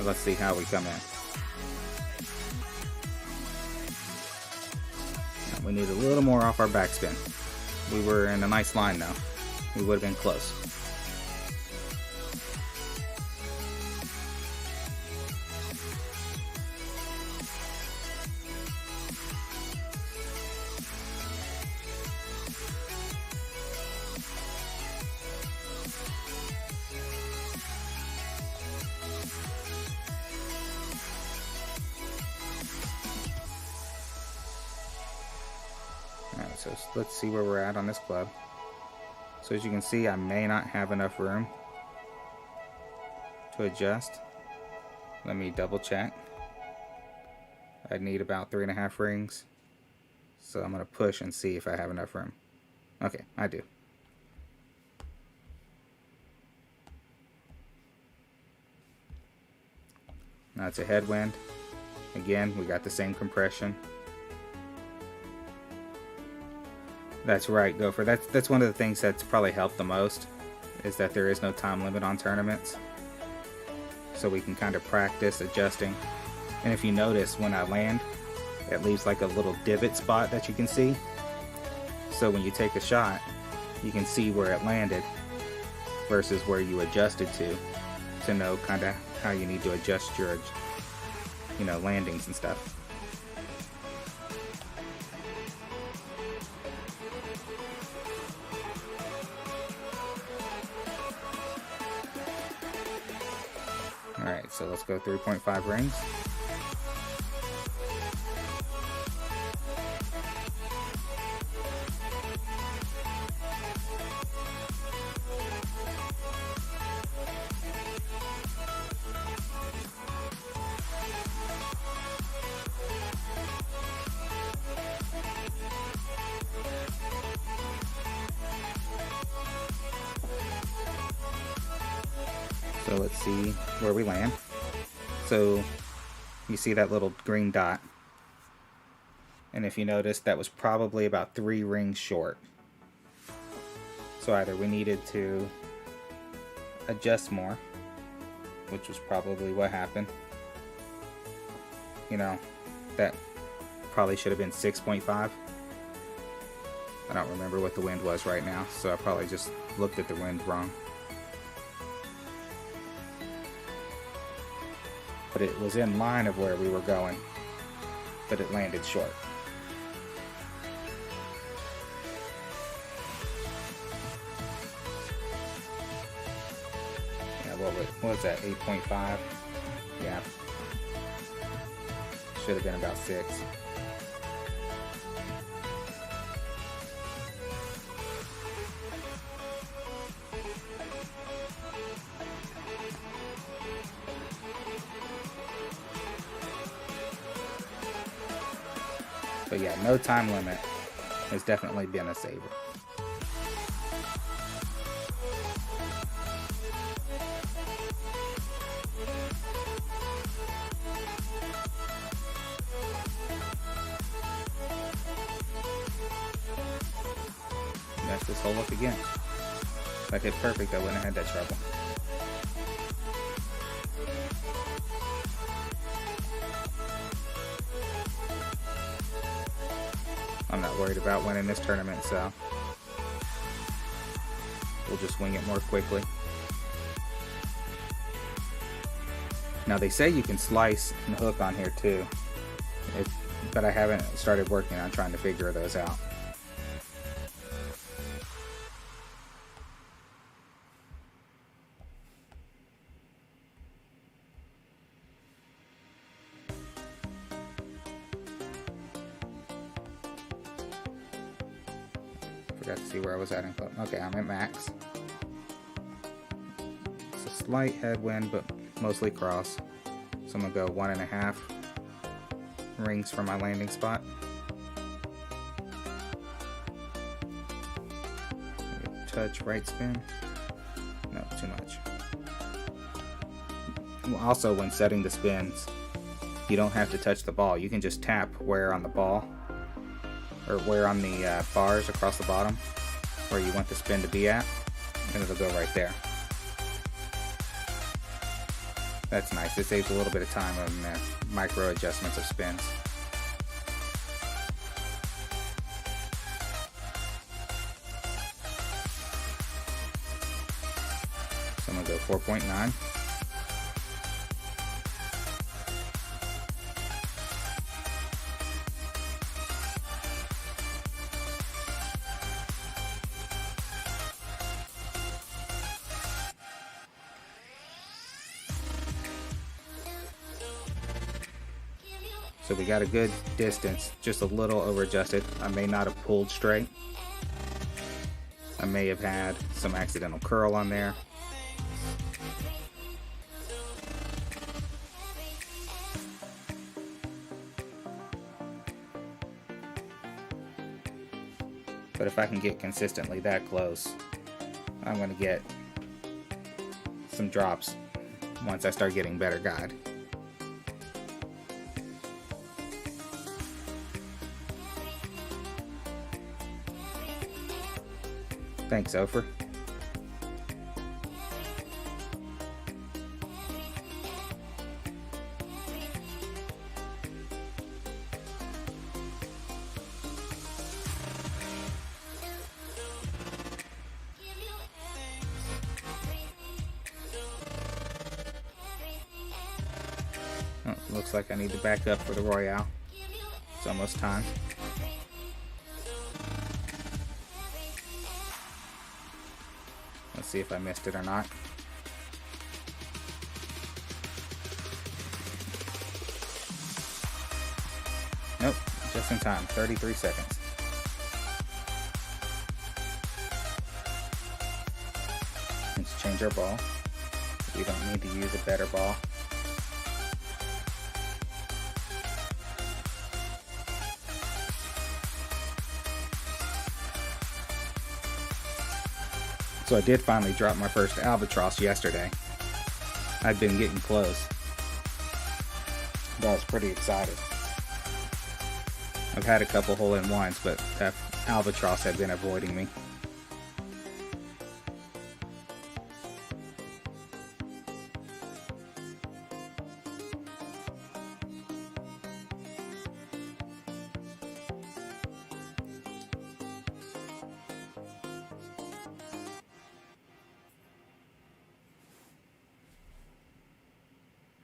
Let's see how we come in. Now we need a little more off our backspin. We were in a nice line though. We would have been close. Alright, so let's see where we're at on this club. So as you can see, I may not have enough room to adjust. Let me double check. I need about 3.5 rings. So I'm going to push and see if I have enough room. Okay, I do. Now it's a headwind. Again, we got the same compression. That's right, Gopher. That's one of the things that's probably helped the most, is that there is no time limit on tournaments. So we can kind of practice adjusting. And if you notice, when I land, it leaves like a little divot spot that you can see. So when you take a shot, you can see where it landed versus where you adjusted to know kind of how you need to adjust your, landings and stuff. Alright, so let's go 3.5 rings. So let's see where we land. So you see that little green dot. And if you notice, that was probably about 3 rings short. So either we needed to adjust more, which was probably what happened. That probably should have been 6.5. I don't remember what the wind was right now, so I probably just looked at the wind wrong. But it was in line of where we were going, but it landed short. Yeah, what was that, 8.5? Yeah. Should have been about 6. But yeah, no time limit has definitely been a saver. Mess this hole up again. If I hit perfect, I wouldn't have had that trouble. I'm not worried about winning this tournament, so we'll just wing it more quickly. Now they say you can slice and hook on here too, but I haven't started working on trying to figure those out. Forgot to see where I was at in club. Okay, I'm at max. It's a slight headwind, but mostly cross. So I'm gonna go 1.5 rings from my landing spot. Touch right spin. No, too much. Also, when setting the spins, you don't have to touch the ball. You can just tap where on the ball, or where on the bars across the bottom, where you want the spin to be at, and it'll go right there. That's nice. It saves a little bit of time on micro adjustments of spins. So I'm gonna go 4.9. So we got a good distance, just a little over adjusted. I may not have pulled straight. I may have had some accidental curl on there. But if I can get consistently that close, I'm going to get some drops once I start getting better guide. Thanks, Ophir. Oh, looks like I need to back up for the Royale. It's almost time. Let's see if I missed it or not. Nope, just in time. 33 seconds. Let's change our ball. We don't need to use a better ball. So I did finally drop my first albatross yesterday. I'd been getting close, but I was pretty excited. I've had a couple hole-in-ones, but that albatross had been avoiding me.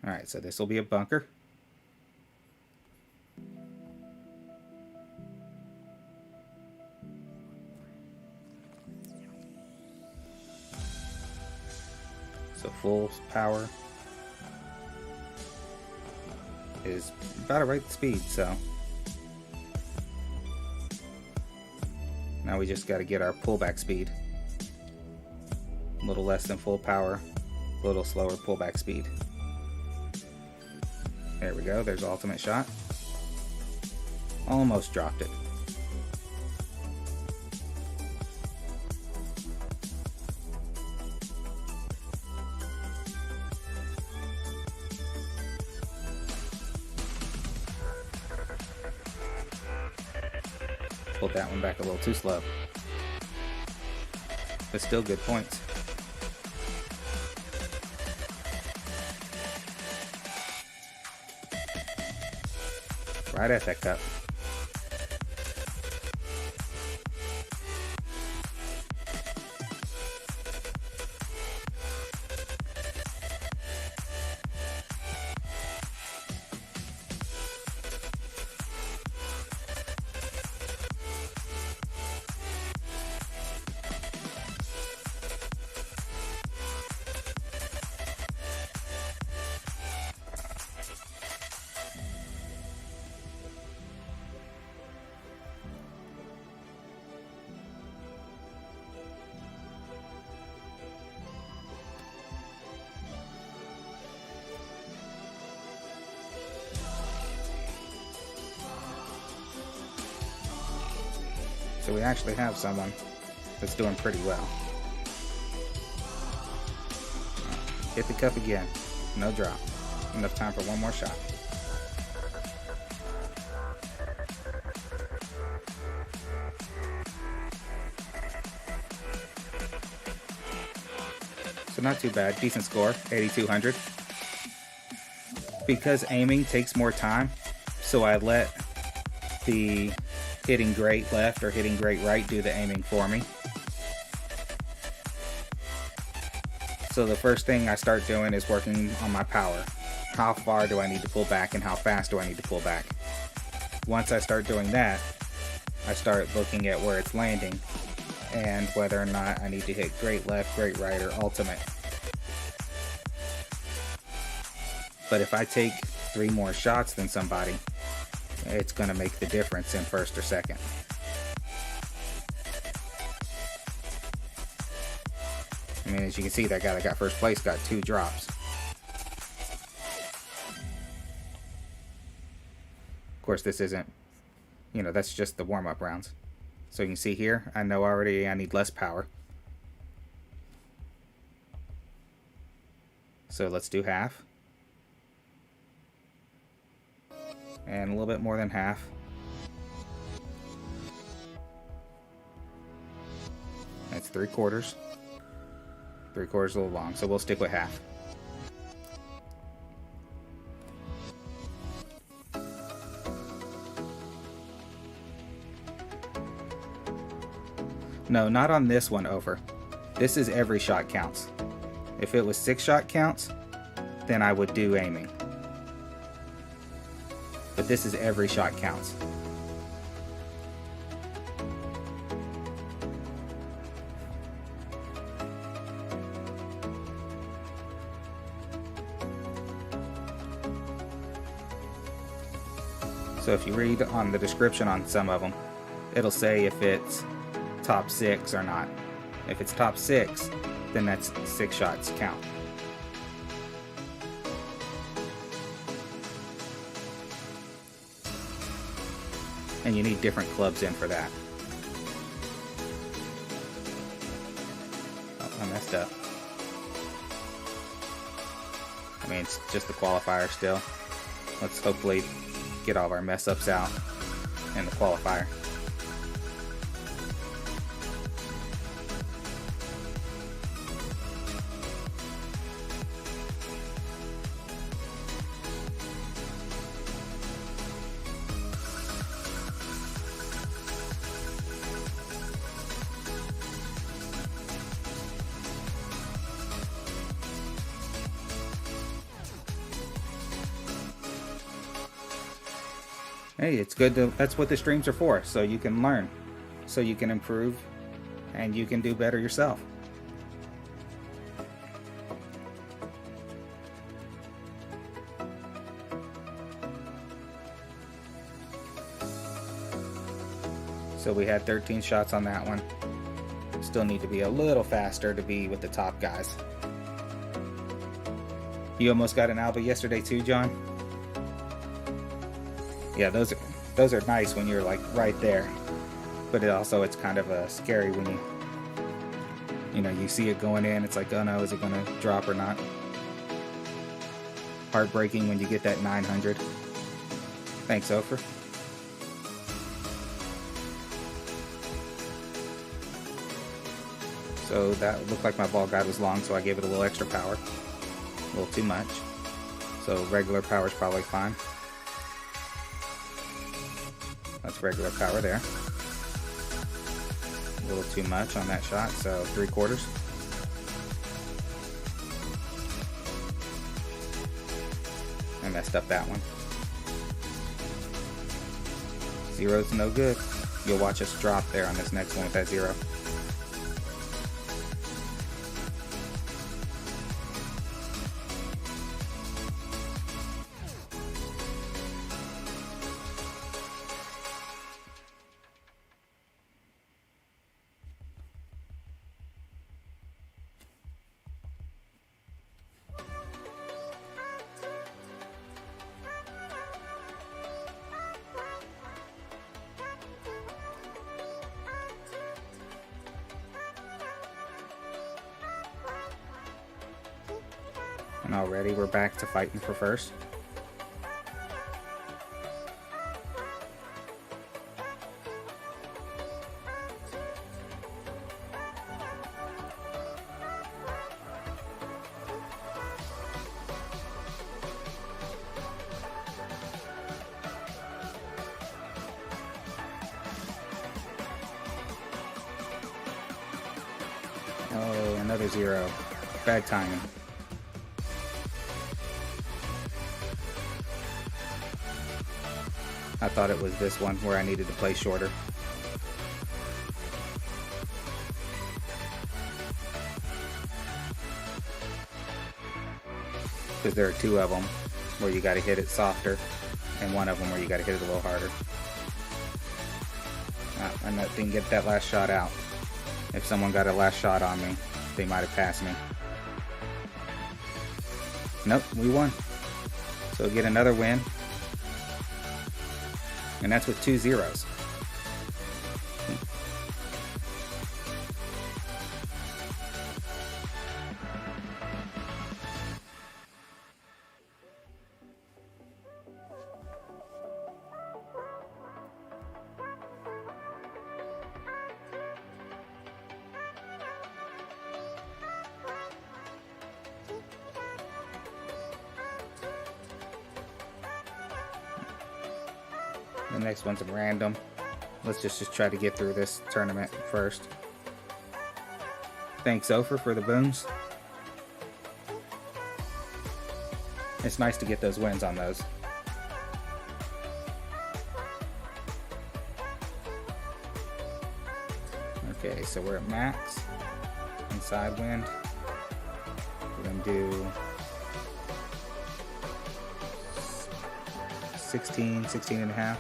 Alright, so this will be a bunker. So full power is about a right speed, so now we just got to get our pullback speed. A little less than full power, a little slower pullback speed. There we go, there's ultimate shot. Almost dropped it. Pulled that one back a little too slow. But still good points. Right at that cup. So we actually have someone that's doing pretty well. Hit the cup again. No drop. Enough time for one more shot. So not too bad. Decent score. 8,200. Because aiming takes more time, so I let the hitting great left or hitting great right do the aiming for me. So the first thing I start doing is working on my power. How far do I need to pull back and how fast do I need to pull back? Once I start doing that, I start looking at where it's landing and whether or not I need to hit great left, great right, or ultimate. But if I take 3 more shots than somebody, it's going to make the difference in first or second. I mean, as you can see, that guy that got first place got 2 drops. Of course, this isn't, that's just the warm-up rounds. So you can see here, I know already I need less power. So let's do half. And a little bit more than half. That's 3/4. 3/4 a little long, so we'll stick with half. No, not on this one over. This is every shot counts. If it was 6 shot counts, then I would do aiming. But this is every shot counts. So if you read on the description on some of them, it'll say if it's top 6 or not. If it's top 6, then that's 6 shots count. And you need different clubs in for that. Oh, I messed up. I mean, it's just the qualifier still. Let's hopefully get all of our mess ups out in the qualifier. Hey, it's good to, that's what the streams are for, so you can learn, so you can improve, and you can do better yourself. So we had 13 shots on that one. Still need to be a little faster to be with the top guys. You almost got an Alba yesterday too, John? Yeah, those are nice when you're like right there, but it's kind of scary when you see it going in. It's like, oh no, is it gonna drop or not? Heartbreaking when you get that 900. Thanks, Ofer. So that looked like my ball guide was long, so I gave it a little extra power, a little too much. So regular power is probably fine. That's regular power there. A little too much on that shot, so 3/4. I messed up that one. 0's no good. You'll watch us drop there on this next one with that 0. And already we're back to fighting for first. Oh, another 0. Bad timing. I thought it was this one where I needed to play shorter. Because there are 2 of them where you got to hit it softer, and 1 of them where you got to hit it a little harder. I didn't get that last shot out. If someone got a last shot on me, they might have passed me. Nope, we won. So get another win. And that's with 2 zeros. The next one's random. Let's just try to get through this tournament first. Thanks, Ofer, for the boons. It's nice to get those wins on those. Okay, so we're at max. Inside wind. We're going to do 16 and a half.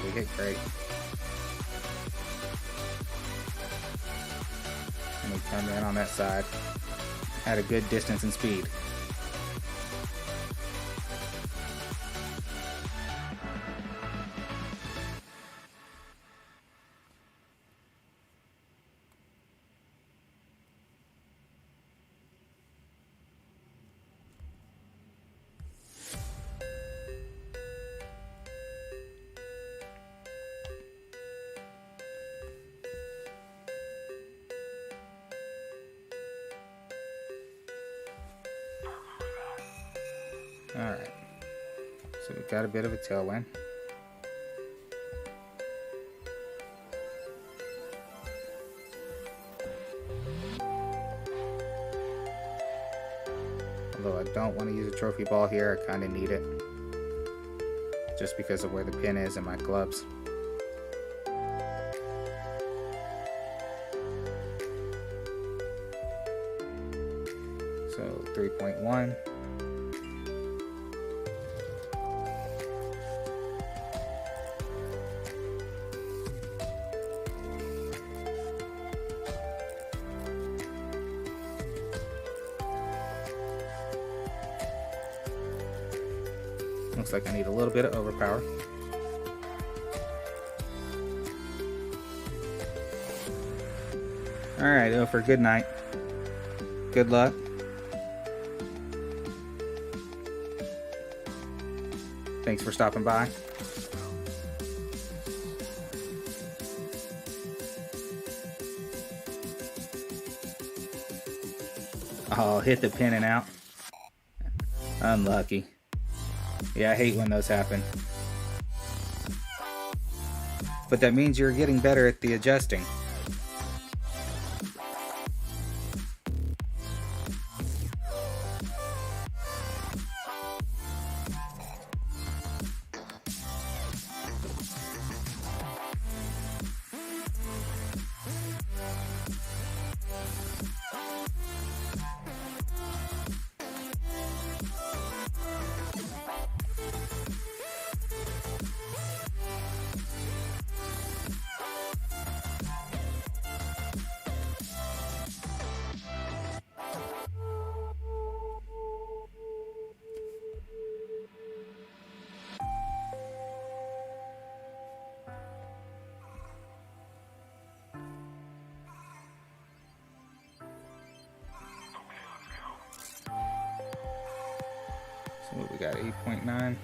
We hit great. And we come in on that side. Had a good distance and speed. Alright, so we've got a bit of a tailwind. Although I don't want to use a trophy ball here, I kind of need it. Just because of where the pin is in my clubs. So 3.1. Looks like I need a little bit of overpower. Alright, Ofer, good night. Good luck. Thanks for stopping by. Oh, hit the pin and out. Unlucky. Yeah, I hate when those happen. But that means you're getting better at the adjusting. So what we got, 8.9.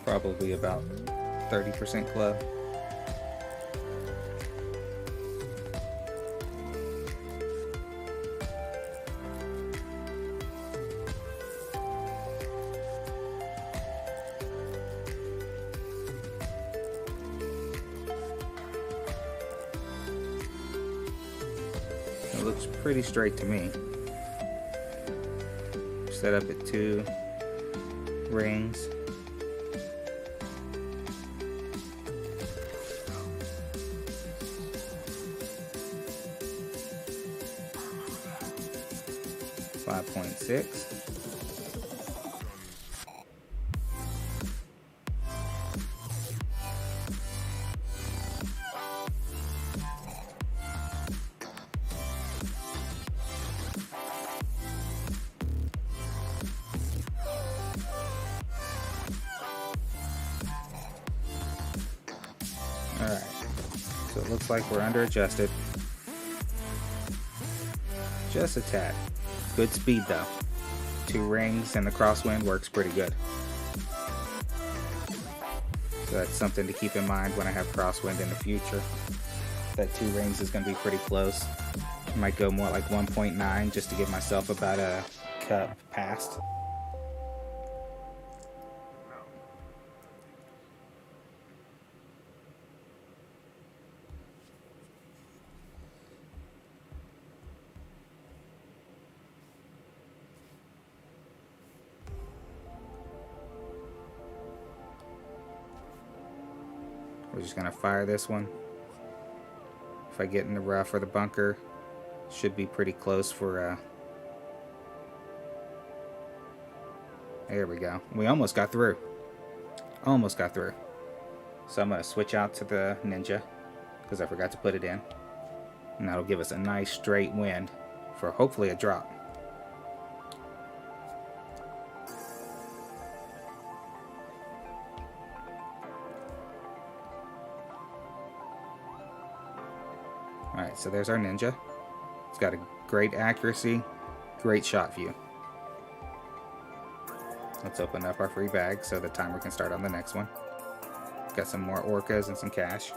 Probably about 30% club. It looks pretty straight to me. Set up at 2 rings. .6. it looks like we're under adjusted. Just a tad. Good speed though. 2 rings and the crosswind works pretty good. So that's something to keep in mind when I have crosswind in the future. That 2 rings is going to be pretty close. I might go more like 1.9 just to give myself about a cup past. We're just gonna fire this one. If I get in the rough or the bunker, should be pretty close for there we go. We almost got through. Almost got through. So I'm gonna switch out to the Ninja because I forgot to put it in. And that'll give us a nice straight wind for hopefully a drop. Alright, so there's our Ninja. It's got a great accuracy, great shot view. Let's open up our free bag so the timer can start on the next one. Got some more orcas and some cash.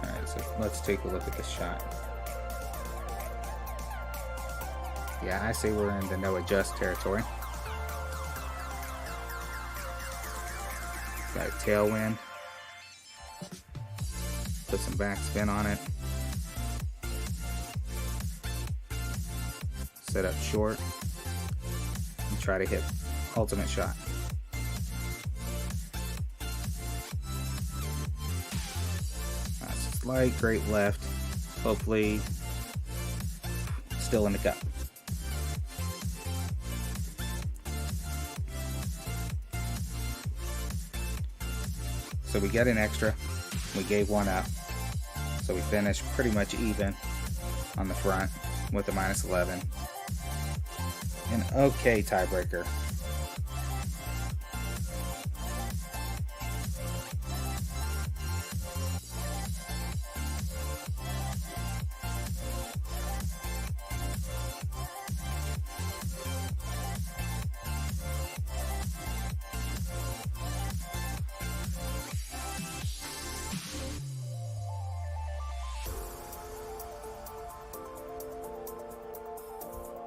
Alright, so let's take a look at this shot. Yeah, I say we're in the no adjust territory. Got a tailwind. Put some backspin on it. Set up short. And try to hit ultimate shot. Slight great left, hopefully still in the cup. So we get an extra, we gave one up, so we finished pretty much even on the front with a -11. An okay tiebreaker.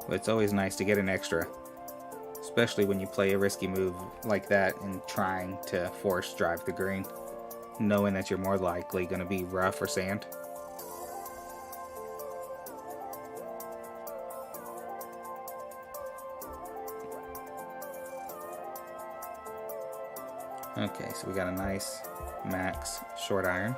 But it's always nice to get an extra, especially when you play a risky move like that and trying to force drive the green, knowing that you're more likely going to be rough or sand. Okay, so we got a nice max short iron.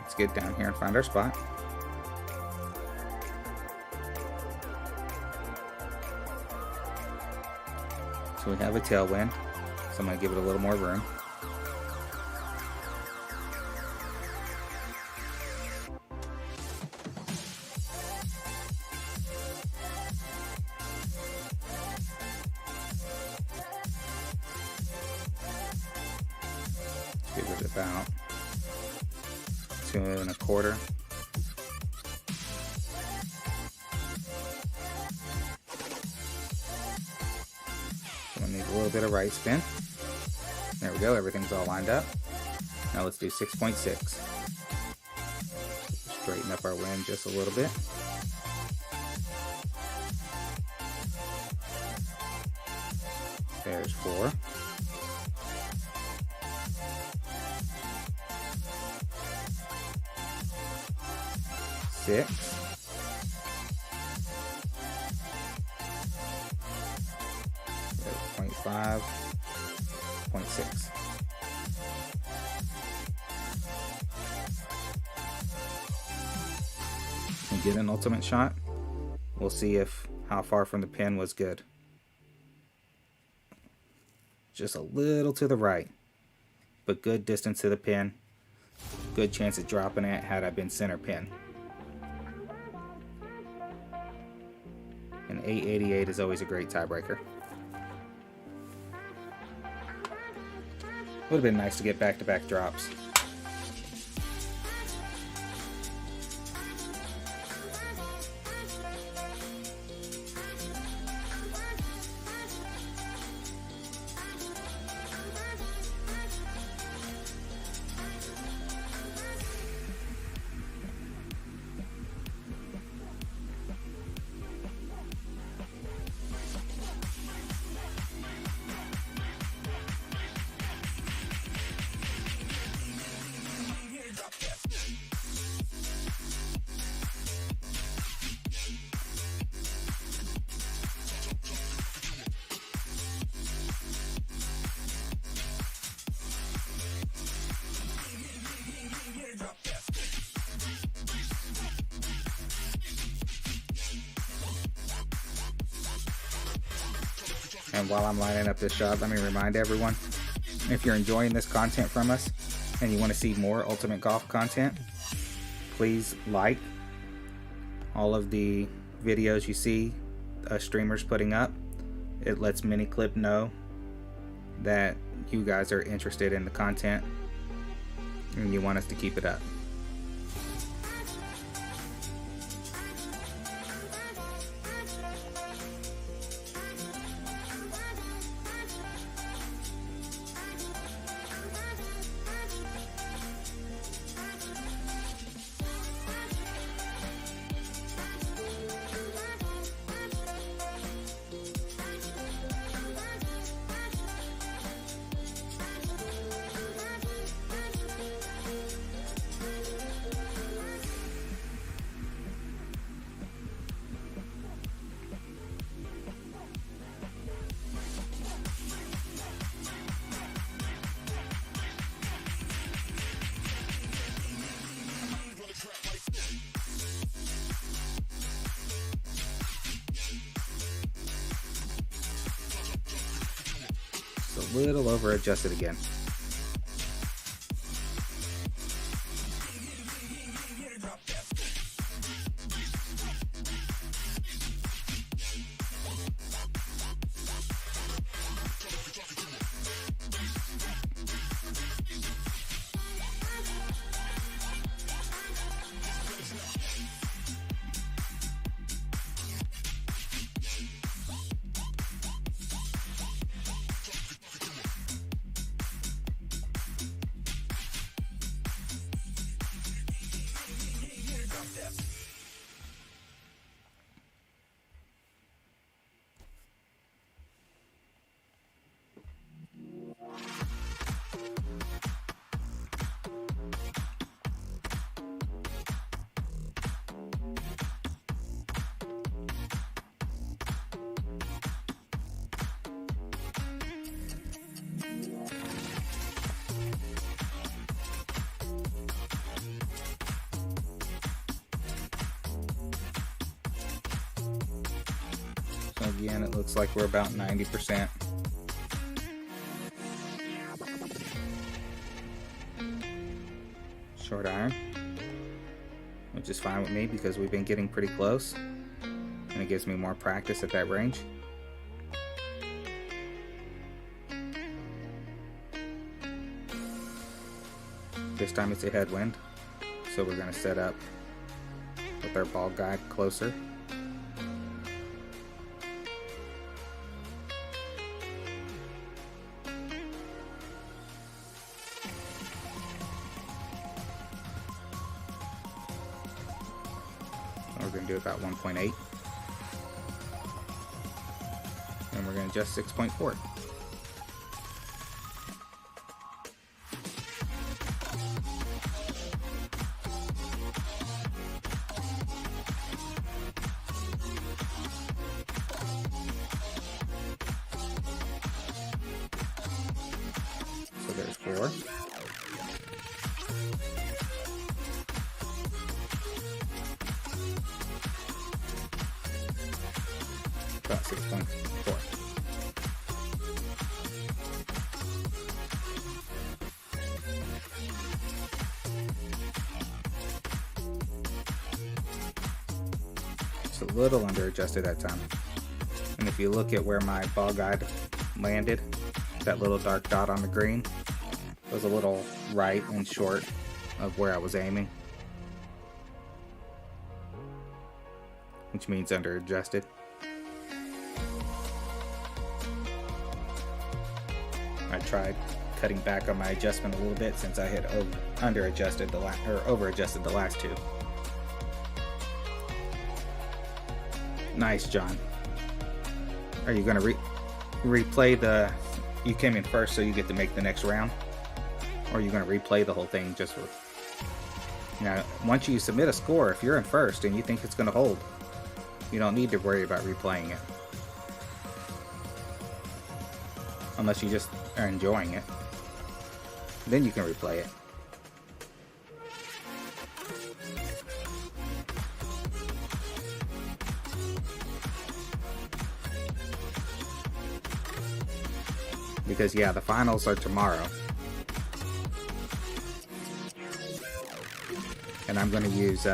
Let's get down here and find our spot. So we have a tailwind, so I'm going to give it a little more room. Give it about 2 1/4. So we need a little bit of right spin. There we go, everything's all lined up. Now let's do 6.6. Straighten up our wind just a little bit. There's 4. 6. 5.6. And get an ultimate shot. We'll see how far from the pin was good. Just a little to the right, but good distance to the pin. Good chance of dropping it had I been center pin. An 888 is always a great tiebreaker. Would have been nice to get back-to-back drops. And while I'm lining up this shot, let me remind everyone, if you're enjoying this content from us and you want to see more Ultimate Golf content, please like all of the videos you see streamers putting up. It lets Miniclip know that you guys are interested in the content and you want us to keep it up. A little over adjusted again. Again, it looks like we're about 90%. Short iron, which is fine with me because we've been getting pretty close and it gives me more practice at that range. This time it's a headwind, so we're going to set up with our ball guide closer. We're going to do about 1.8, and we're going to adjust 6.4. 4. About 6.4. It's a little under adjusted that time. And if you look at where my ball guide landed, that little dark dot on the green was a little right and short of where I was aiming, which means under adjusted. I tried cutting back on my adjustment a little bit since I had over adjusted the last two. Nice, John. Are you going to replay the... You came in first, so you get to make the next round? Or are you going to replay the whole thing just for... Now, once you submit a score, if you're in first and you think it's going to hold, you don't need to worry about replaying it. Unless you just are enjoying it. Then you can replay it. Because yeah, the finals are tomorrow. And I'm going to use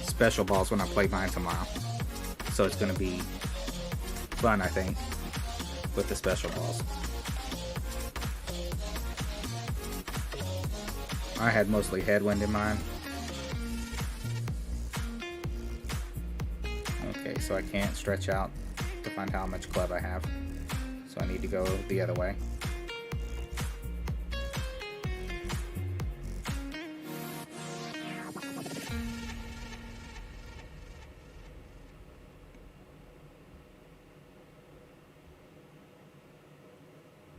special balls when I play mine tomorrow. So it's going to be fun, I think, with the special balls. I had mostly headwind in mine. Okay, so I can't stretch out to find how much club I have. So I need to go the other way.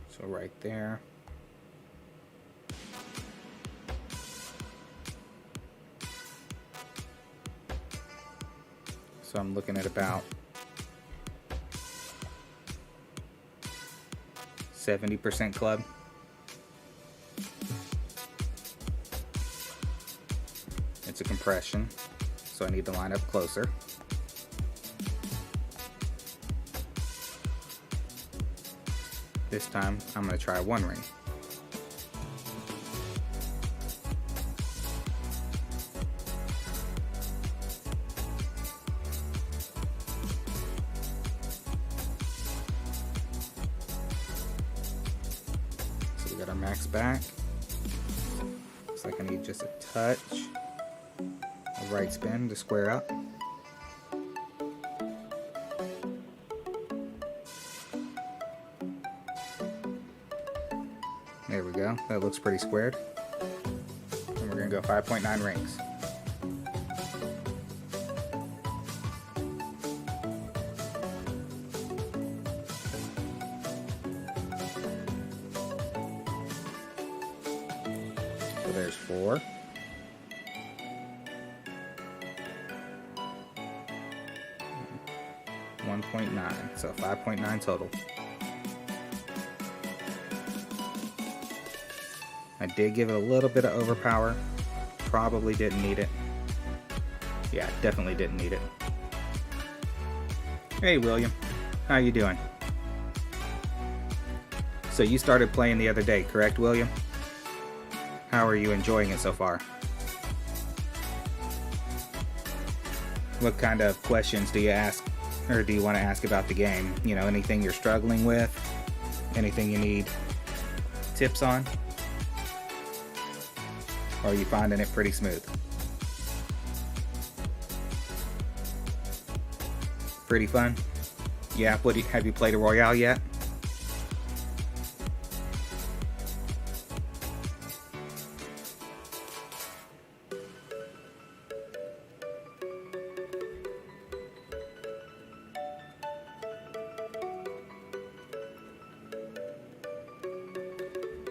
So right there. So I'm looking at about 70% club. It's a compression, so I need to line up closer. This time, I'm going to try one ring. So we got our max back. Looks like I need just a touch of right spin to square up. There we go. That looks pretty squared. And we're going to go 5.9 rings. So there's 4. $1.9, so 5.9 total. I did give it a little bit of overpower. Probably didn't need it. Yeah, definitely didn't need it. Hey, William. How you doing? So you started playing the other day, correct, William? How are you enjoying it so far? What kind of questions do you ask, or do you want to ask about the game? You know, anything you're struggling with? Anything you need tips on? Or are you finding it pretty smooth? Pretty fun? Yeah, have you played a Royale yet?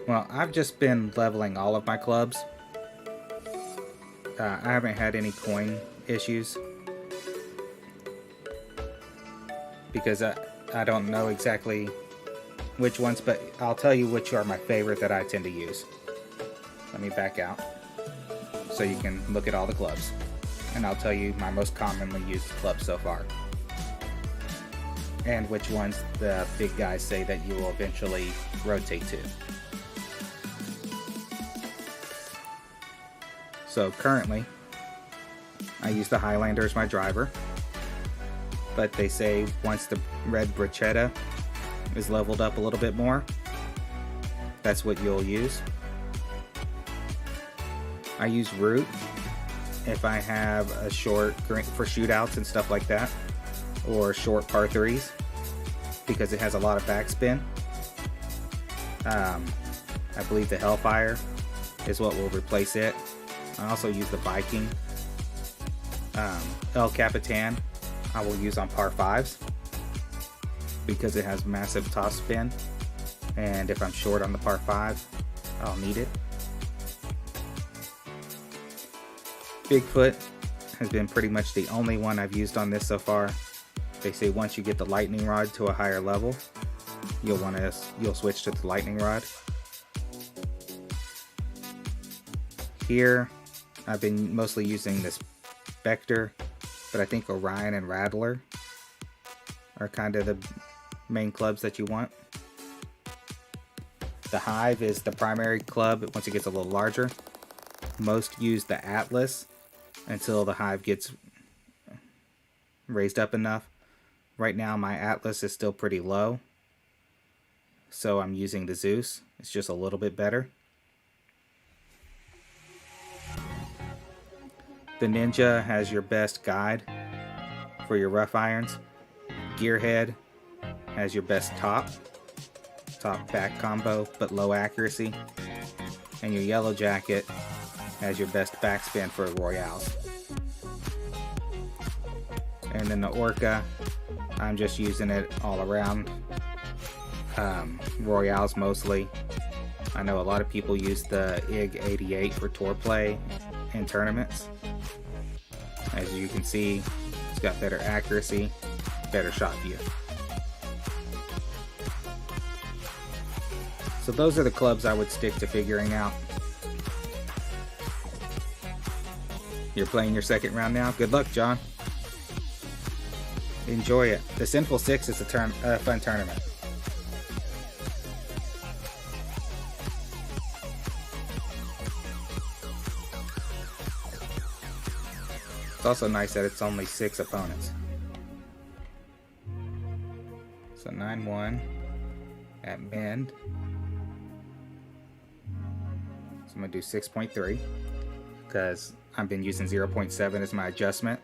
Well, I've just been leveling all of my clubs. I haven't had any coin issues because I don't know exactly which ones, but I'll tell you which are my favorite that I tend to use. Let me back out so you can look at all the clubs, and I'll tell you my most commonly used clubs so far, and which ones the big guys say that you will eventually rotate to. So currently, I use the Highlander as my driver, but they say once the red bruschetta is leveled up a little bit more, that's what you'll use. I use root if I have a short for shootouts and stuff like that, or short par 3s, because it has a lot of backspin. I believe the Hellfire is what will replace it. I also use the Viking. El Capitan I will use on par 5s because it has massive top spin, and if I'm short on the par 5, I'll need it. Bigfoot has been pretty much the only one I've used on this so far. They say once you get the lightning rod to a higher level, you'll switch to the lightning rod. Here, I've been mostly using this Spectre, but I think Orion and Rattler are kind of the main clubs that you want. The Hive is the primary club once it gets a little larger. Most use the Atlas until the Hive gets raised up enough. Right now my Atlas is still pretty low, so I'm using the Zeus. It's just a little bit better. The Ninja has your best guide for your rough irons. Gearhead has your best top back combo but low accuracy. And your Yellow Jacket has your best backspin for Royales. And then the Orca, I'm just using it all around. Royales mostly. I know a lot of people use the IG 88 for tour play in tournaments. As you can see, it's got better accuracy, better shot view. So those are the clubs I would stick to figuring out. You're playing your second round now? Good luck, John. Enjoy it. The Sinful Six is a fun tournament. It's also nice that it's only 6 opponents. So 9-1 at Mend. So I'm going to do 6.3 because I've been using 0.7 as my adjustment.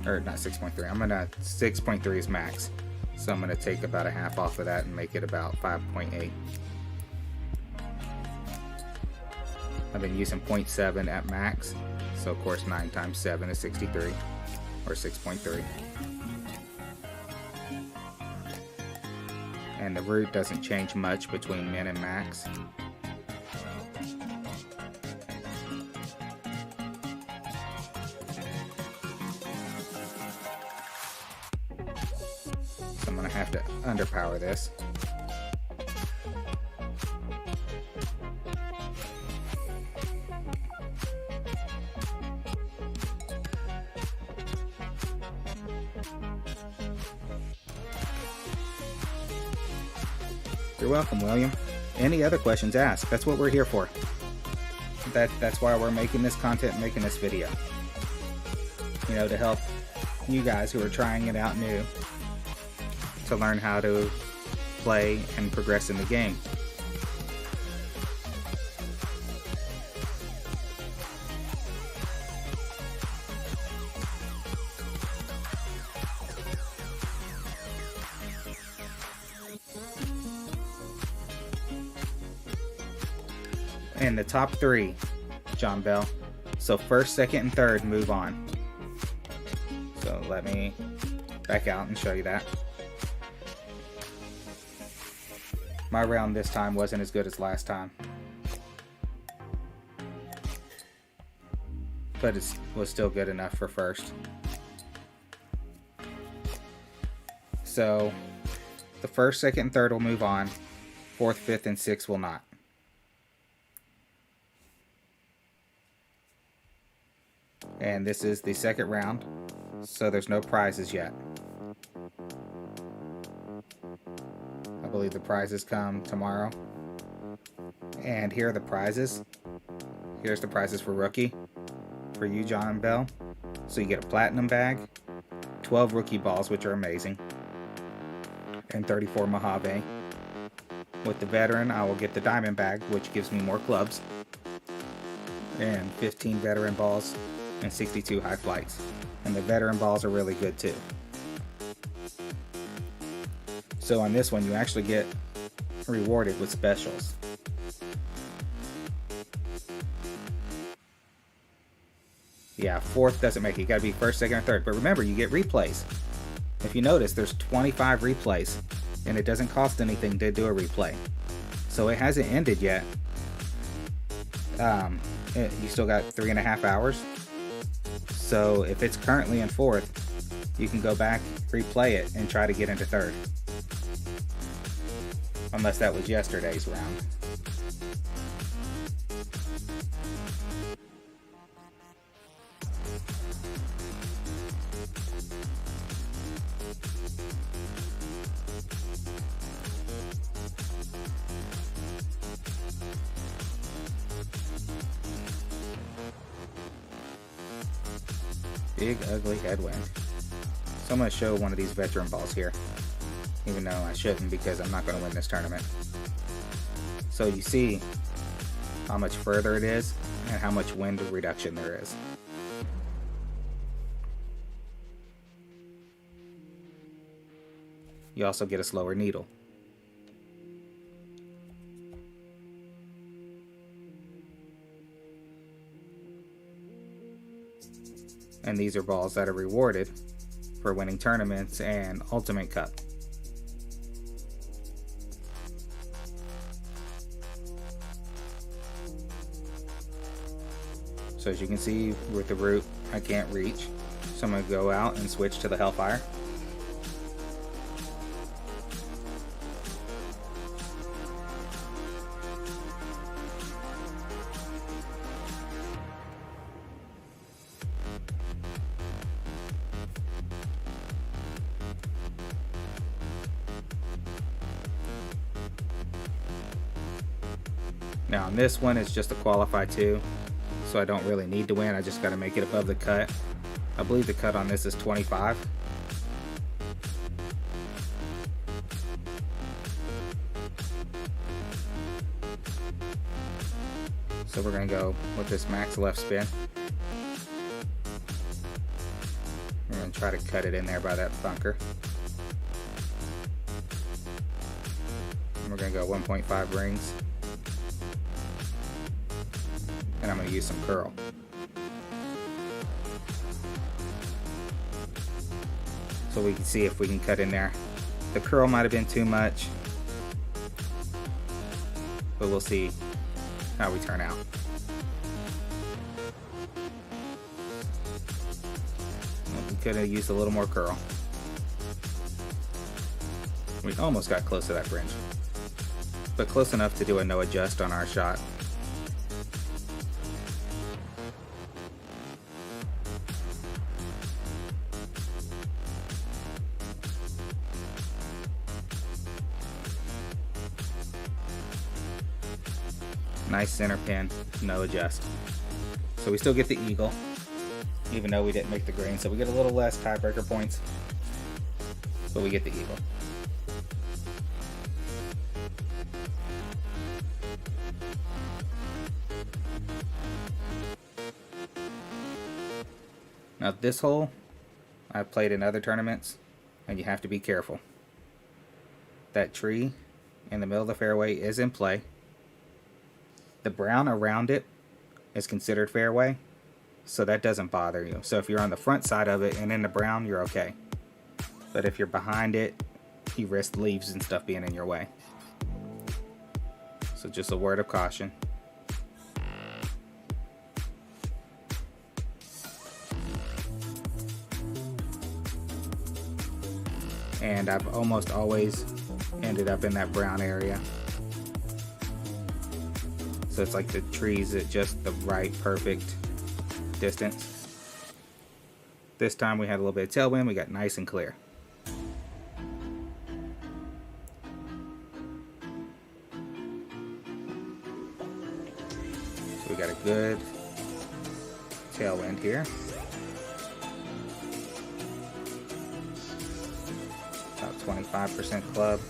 Or not 6.3, 6.3 is max. So I'm going to take about a half off of that and make it about 5.8. I've been using 0.7 at max, so of course 9 times 7 is 63, or 6.3. And the root doesn't change much between min and max. So I'm going to have to underpower this. You're welcome, William. Any other questions, ask. That's what we're here for. That's why we're making this content, making this video. You know, to help you guys who are trying it out new to learn how to play and progress in the game. And the top 3, John Bell. So first, second, and third move on. So let me back out and show you that. My round this time wasn't as good as last time, but it was still good enough for first. So The first, second, and third will move on. Fourth, fifth, and sixth will not. And this is the second round, so there's no prizes yet. I believe the prizes come tomorrow. And here are the prizes. Here's the prizes for rookie, for you, John and Bell. So you get a platinum bag, 12 rookie balls, which are amazing, and 34 Mojave. With the veteran, I will get the diamond bag, which gives me more clubs, and 15 veteran balls, and 62 high flights. And the veteran balls are really good too. So on this one, you actually get rewarded with specials. Yeah, fourth doesn't make it. You gotta be first, second, or third. But remember, you get replays. If you notice, there's 25 replays, and it doesn't cost anything to do a replay. So it hasn't ended yet. You still got 3.5 hours. So if it's currently in fourth, you can go back, replay it, and try to get into third. Unless that was yesterday's round. Big ugly headwind. So I'm going to show one of these veteran balls here, even though I shouldn't because I'm not going to win this tournament. So you see how much further it is and how much wind reduction there is. You also get a slower needle. And these are balls that are rewarded for winning tournaments and Ultimate Cup. So as you can see with the root, I can't reach. So I'm going to go out and switch to the Hellfire. Now on this one, it's just a qualify 2, so I don't really need to win. I just got to make it above the cut. I believe the cut on this is 25. So we're going to go with this max left spin. We're going to try to cut it in there by that bunker. And we're going to go 1.5 rings. And I'm going to use some curl. So we can see if we can cut in there. The curl might have been too much, but we'll see how we turn out. We could have used a little more curl. We almost got close to that fringe, but close enough to do a no adjust on our shot. Nice center pin, no adjust. So we still get the eagle, even though we didn't make the green. So we get a little less tiebreaker points, but we get the eagle. Now this hole, I've played in other tournaments, and you have to be careful. That tree in the middle of the fairway is in play. The brown around it is considered fairway, so that doesn't bother you. So if you're on the front side of it and in the brown, you're okay. But if you're behind it, you risk leaves and stuff being in your way. So just a word of caution. And I've almost always ended up in that brown area. So it's like the trees at just the right, perfect distance. This time we had a little bit of tailwind, we got nice and clear. So we got a good tailwind here. About 25% club.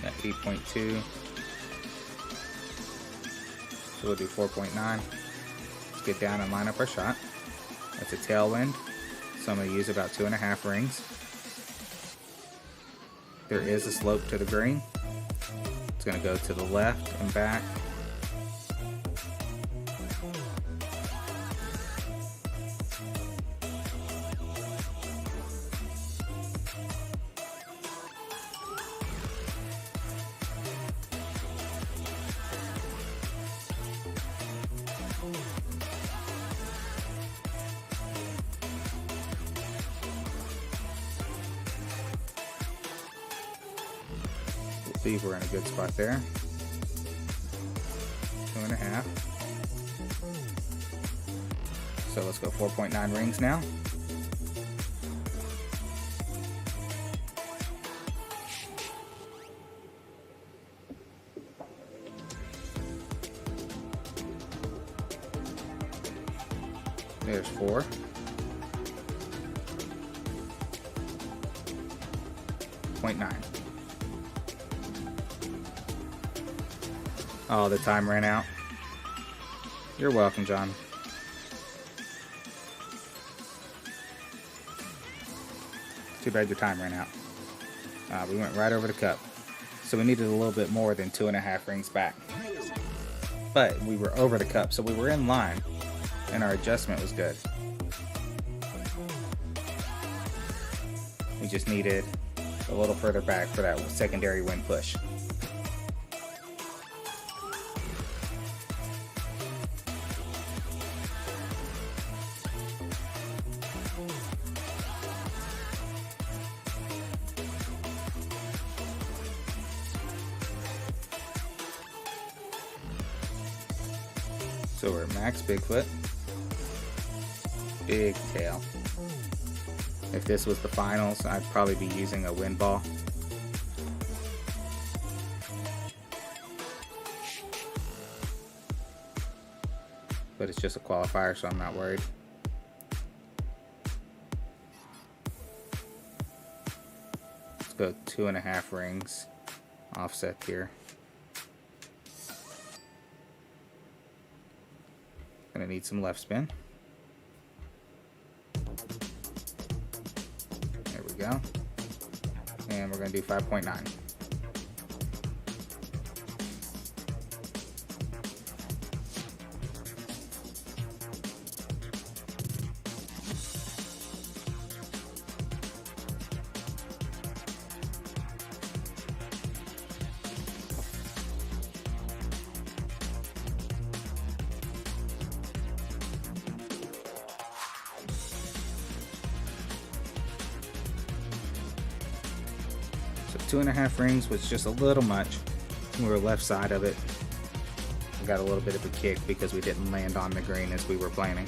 Got 8.2. So we'll do 4.9. Let's get down and line up our shot. That's a tailwind. So I'm going to use about 2.5 rings. There is a slope to the green. It's going to go to the left and back. I believe we're in a good spot there. 2.5. So let's go 4.9 rings now. There's 4. .9. Oh, the time ran out. You're welcome, John. Too bad your time ran out. We went right over the cup. So we needed a little bit more than 2.5 rings back. But we were over the cup, so we were in line. And our adjustment was good. We just needed a little further back for that secondary wind push. So we're max Bigfoot. Big tail. If this was the finals, I'd probably be using a wind ball. But it's just a qualifier, so I'm not worried. Let's go 2.5 rings offset here. Gonna need some left spin. There we go. And we're gonna do 5.9. So 2.5 rings was just a little much. We were left side of it. We got a little bit of a kick because we didn't land on the green as we were planning.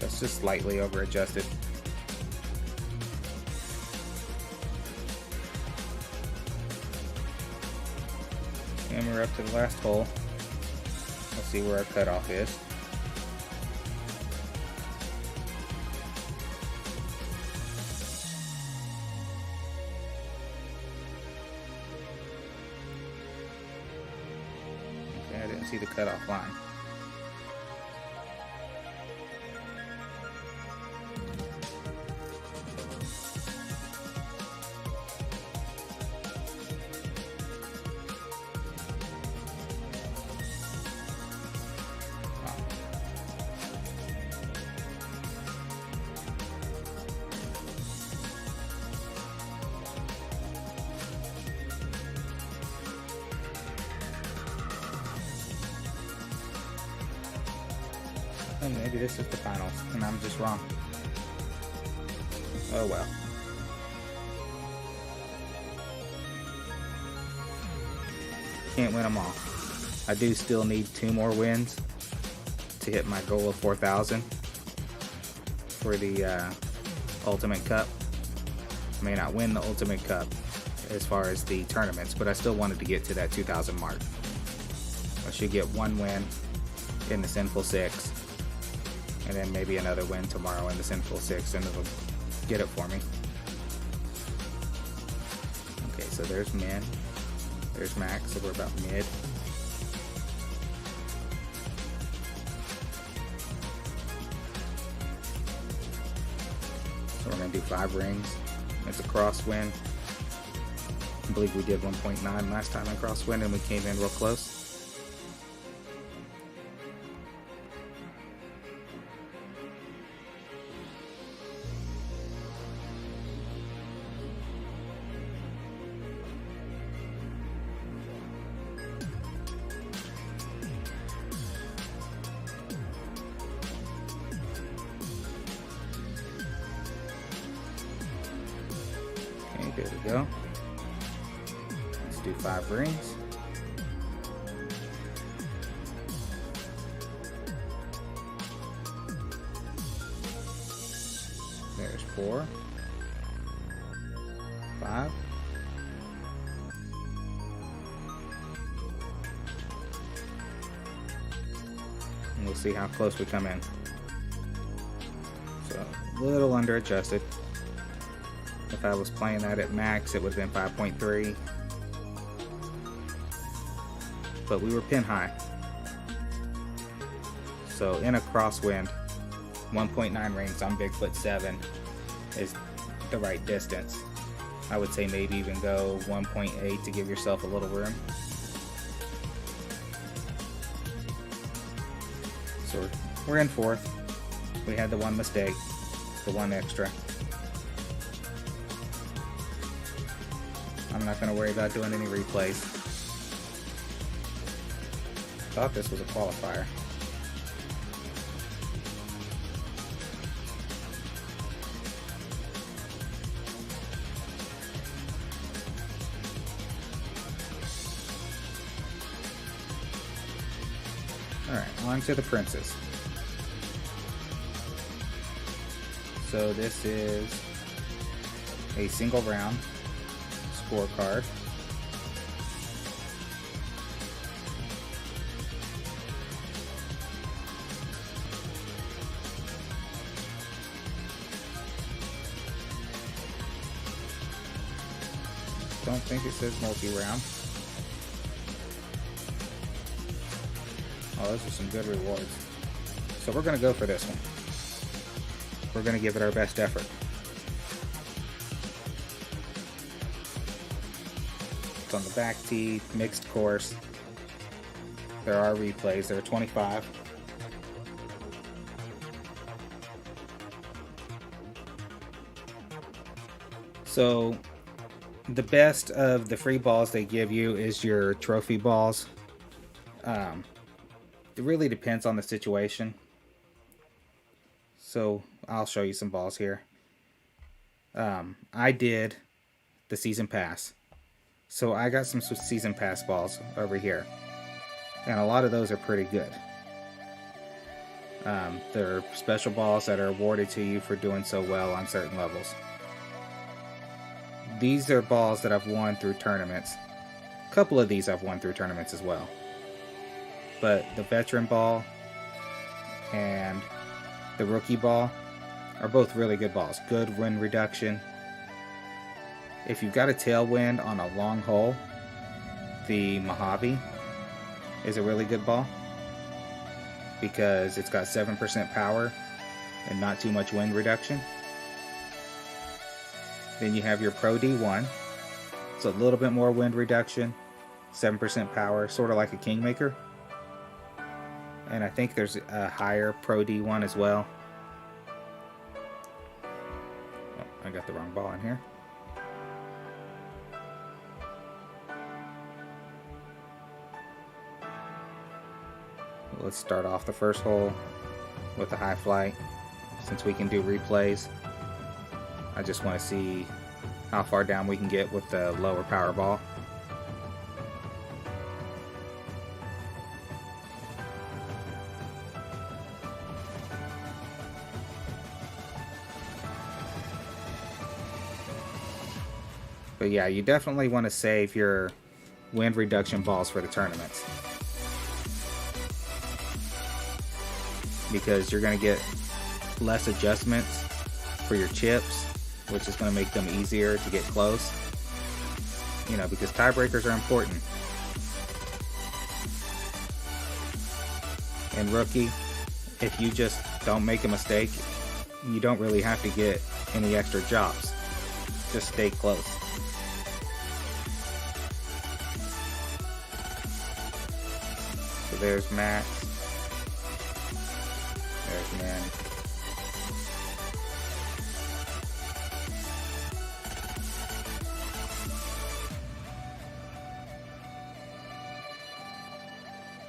That's just slightly over adjusted. And we're up to the last hole. Let's see where our cutoff is. Okay, I didn't see the cutoff line. think maybe this is the finals, and I'm just wrong. Oh well. Can't win them all. I do still need 2 more wins to hit my goal of 4,000 for the Ultimate Cup. I may not win the Ultimate Cup as far as the tournaments, but I still wanted to get to that 2,000 mark. I should get 1 win in the Sinful 6, and then maybe another win tomorrow in the Sinful 6, and it'll get it for me. Okay, so there's min, there's max, so we're about mid. So we're gonna do 5 rings. It's a crosswind. I believe we did 1.9 last time in crosswind, and we came in real close. Okay, there we go. Let's do 5 rings. There's 4, 5. And we'll see how close we come in. So, a little under adjusted. If I was playing that at max, it would have been 5.3. But we were pin high. So in a crosswind, 1.9 rings on Bigfoot 7 is the right distance. I would say maybe even go 1.8 to give yourself a little room. So we're in 4th. We had the 1 mistake, the 1 extra. I'm not going to worry about doing any replays. Thought this was a qualifier. Alright, on to the Princess. So this is a single round scorecard. Don't think it says multi-round. Oh, those are some good rewards. So we're going to go for this one. We're going to give it our best effort. It's on the back tee, mixed course. There are replays. There are 25. So the best of the free balls they give you is your trophy balls. It really depends on the situation. So I'll show you some balls here. I did the season pass. So I got some season pass balls over here. And a lot of those are pretty good. They're special balls that are awarded to you for doing so well on certain levels. These are balls that I've won through tournaments. A couple of these I've won through tournaments as well. But the veteran ball and the rookie ball are both really good balls. Good wind reduction. If you've got a tailwind on a long hole, the Mojave is a really good ball because it's got 7% power and not too much wind reduction. Then you have your Pro D1. It's a little bit more wind reduction, 7% power, sort of like a Kingmaker. And I think there's a higher Pro D1 as well. Oh, I got the wrong ball in here. Let's start off the first hole. with the high flight. Since we can do replays, I just want to see how far down we can get with the lower power ball. But yeah, you definitely want to save your wind reduction balls for the tournaments, because you're going to get less adjustments for your chips, which is going to make them easier to get close. You know, because tiebreakers are important. And rookie, if you just don't make a mistake, you don't really have to get any extra jobs. Just stay close. So there's Max. There's Manny.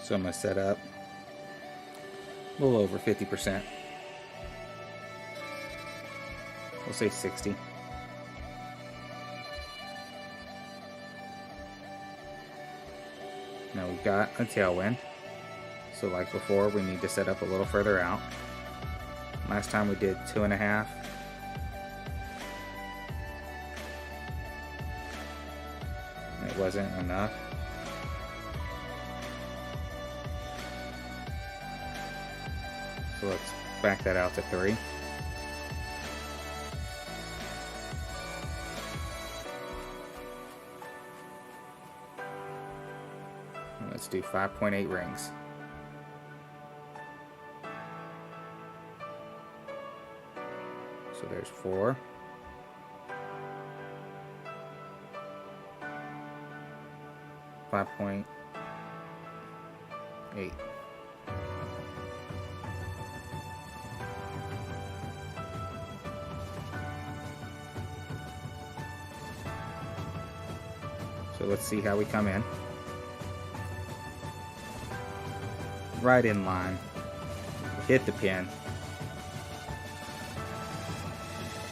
So I'm going to set up a little over 50%. We'll say 60. Now we've got a tailwind. So like before, we need to set up a little further out. Last time we did 2.5. It wasn't enough. So let's back that out to 3. And let's do 5.8 rings. So there's 4. 5.8. So let's see how we come in. Right in line. Hit the pin.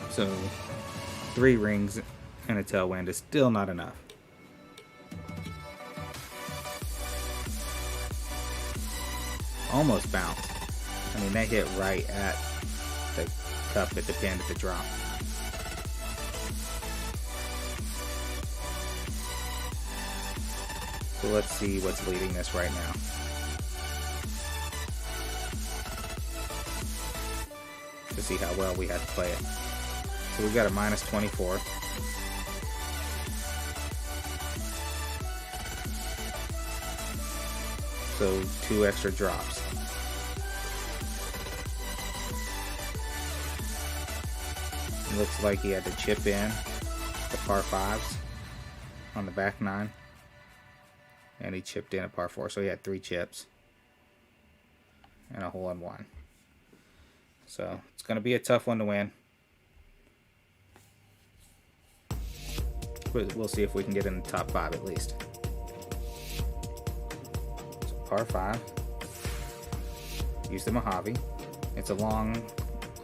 So 3 rings and a tailwind is still not enough. Almost bounced. I mean, that hit right at the cup at the pin at the drop. So let's see what's leading this right now. To see how well we have to play it. So we've got a minus 24. So 2 extra drops. It looks like he had to chip in the par 5s on the back 9. And he chipped in a par 4, so he had 3 chips and a hole in 1. So it's going to be a tough one to win. But we'll see if we can get in the top 5 at least. So par 5. Use the Mojave. It's a long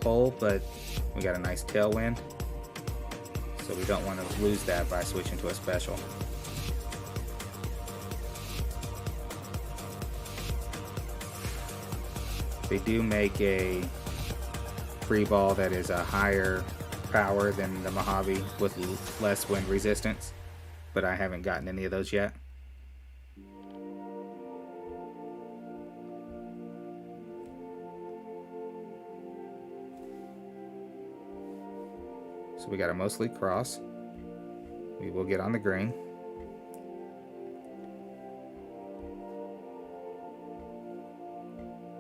hole, but we got a nice tailwind. So we don't want to lose that by switching to a special. They do make a free ball that is a higher power than the Mojave with less wind resistance, but I haven't gotten any of those yet. So we got a mostly cross. We will get on the green.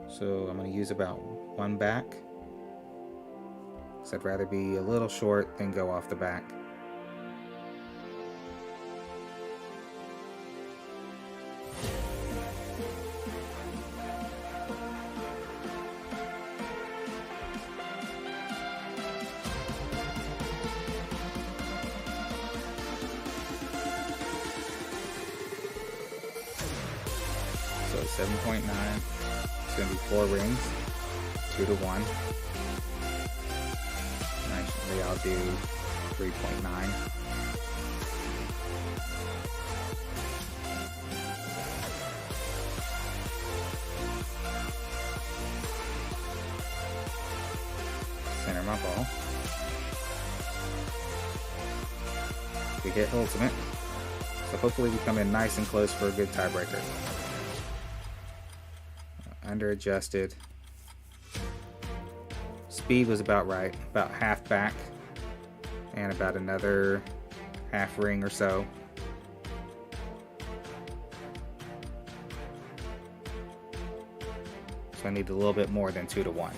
So I'm going to use about 1 back, because I'd rather be a little short than go off the back. So 7.9. It's going to be 4 rings. 2-1. Actually, I'll do 3.9. Center my ball. We hit ultimate. So hopefully we come in nice and close for a good tiebreaker. Under adjusted. Speed was about right, about half back, and about another half ring or so. So I need a little bit more than 2-1.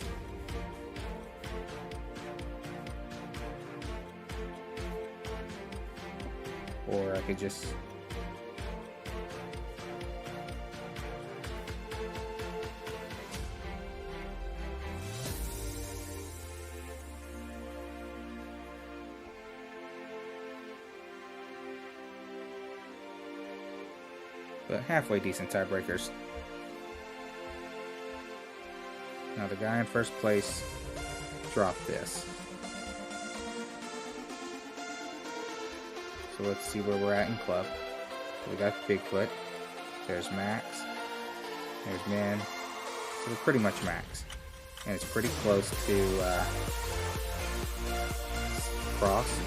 Or I could just but halfway decent tiebreakers. Now the guy in first place dropped this. So let's see where we're at in club. We got Bigfoot. There's Max. There's Min. So we're pretty much Max. And it's pretty close to cross.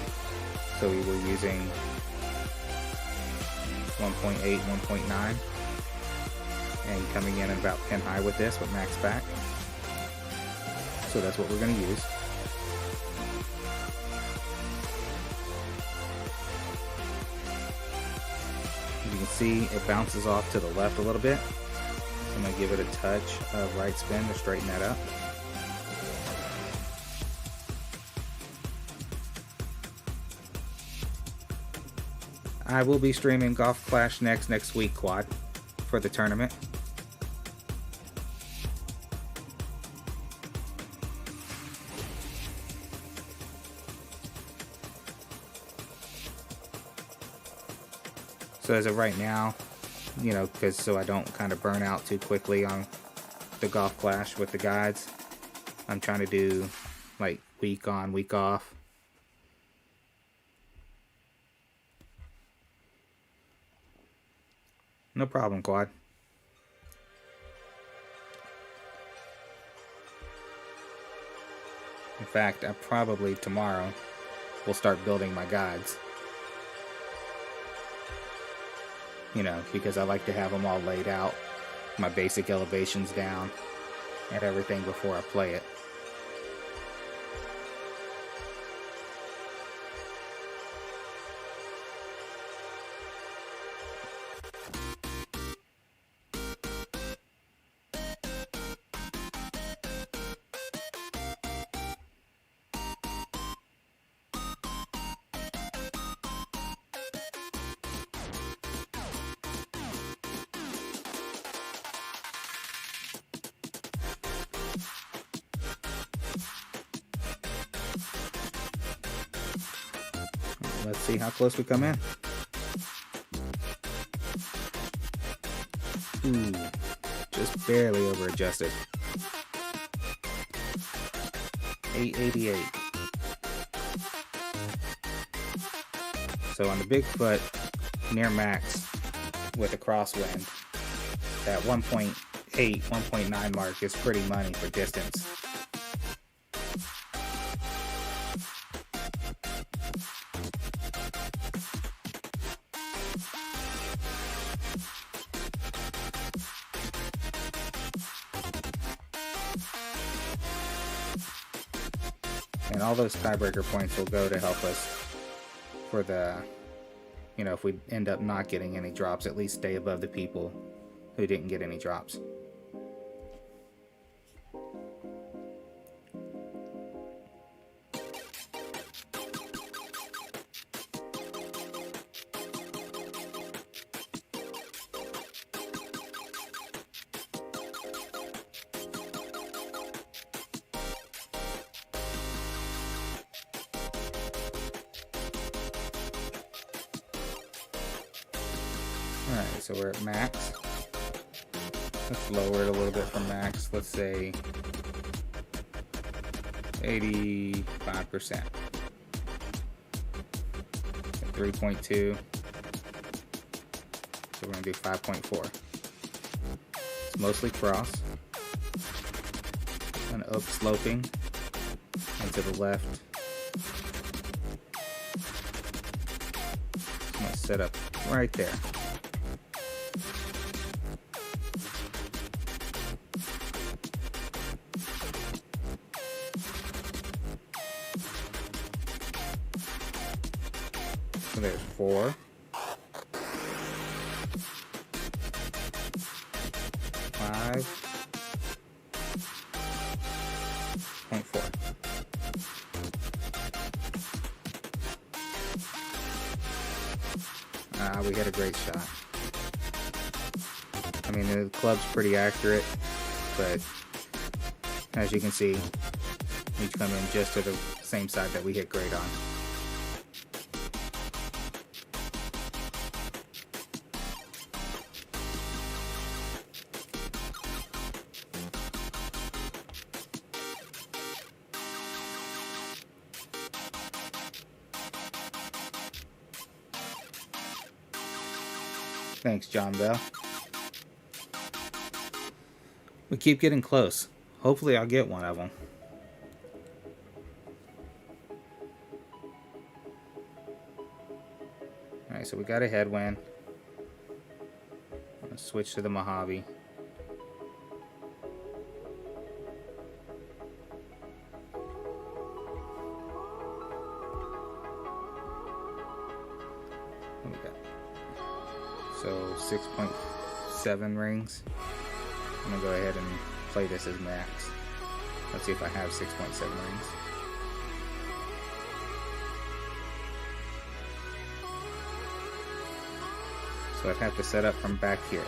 So we were using 1.8, 1.9. And coming in about pin high with this with Max back. So that's what we're going to use. You can see it bounces off to the left a little bit. So I'm going to give it a touch of right spin to straighten that up. I will be streaming Golf Clash next week, Quad, for the tournament. So as of right now, you know, because so I don't kind of burn out too quickly on the Golf Clash with the guides, I'm trying to do like week on, week off. No problem, Quad. In fact, I probably tomorrow will start building my guides. You know, because I like to have them all laid out, my basic elevations down, and everything before I play it. Let's see how close we come in. Ooh, just barely over adjusted. 888. So on the Bigfoot, near max with a crosswind, that 1.8, 1.9 mark is pretty money for distance. And all those tiebreaker points will go to help us for the, you know, if we end up not getting any drops, at least stay above the people who didn't get any drops. Alright, so we're at max. Let's lower it a little bit from max. Let's say 85%. 3.2. So we're going to do 5.4. It's mostly cross. And up sloping. And to the left. I'm going to set up right there. So there's 4. 5.4. We hit a great shot. I mean, the club's pretty accurate, but as you can see, each come in just to the same side that we hit great on. Thanks, John Bell. We keep getting close. Hopefully I'll get one of them. Alright, so we got a headwind. Let's switch to the Mojave. What we got? So 6.7 rings. I'm gonna go ahead and play this as max. Let's see if I have 6.7 rings. So I'd have to set up from back here.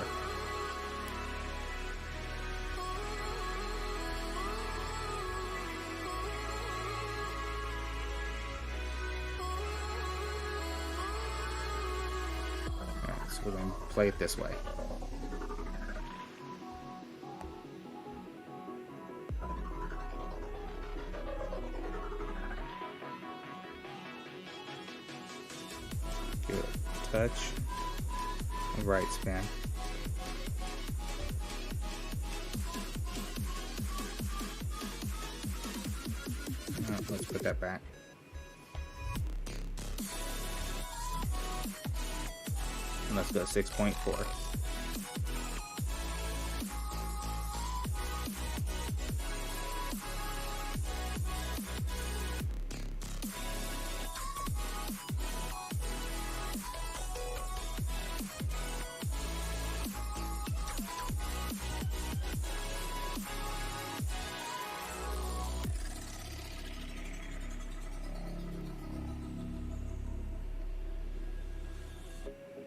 Alright, so we're gonna play it this way. Give it a touch. Right spin. Let's put that back. And let's go 6.4.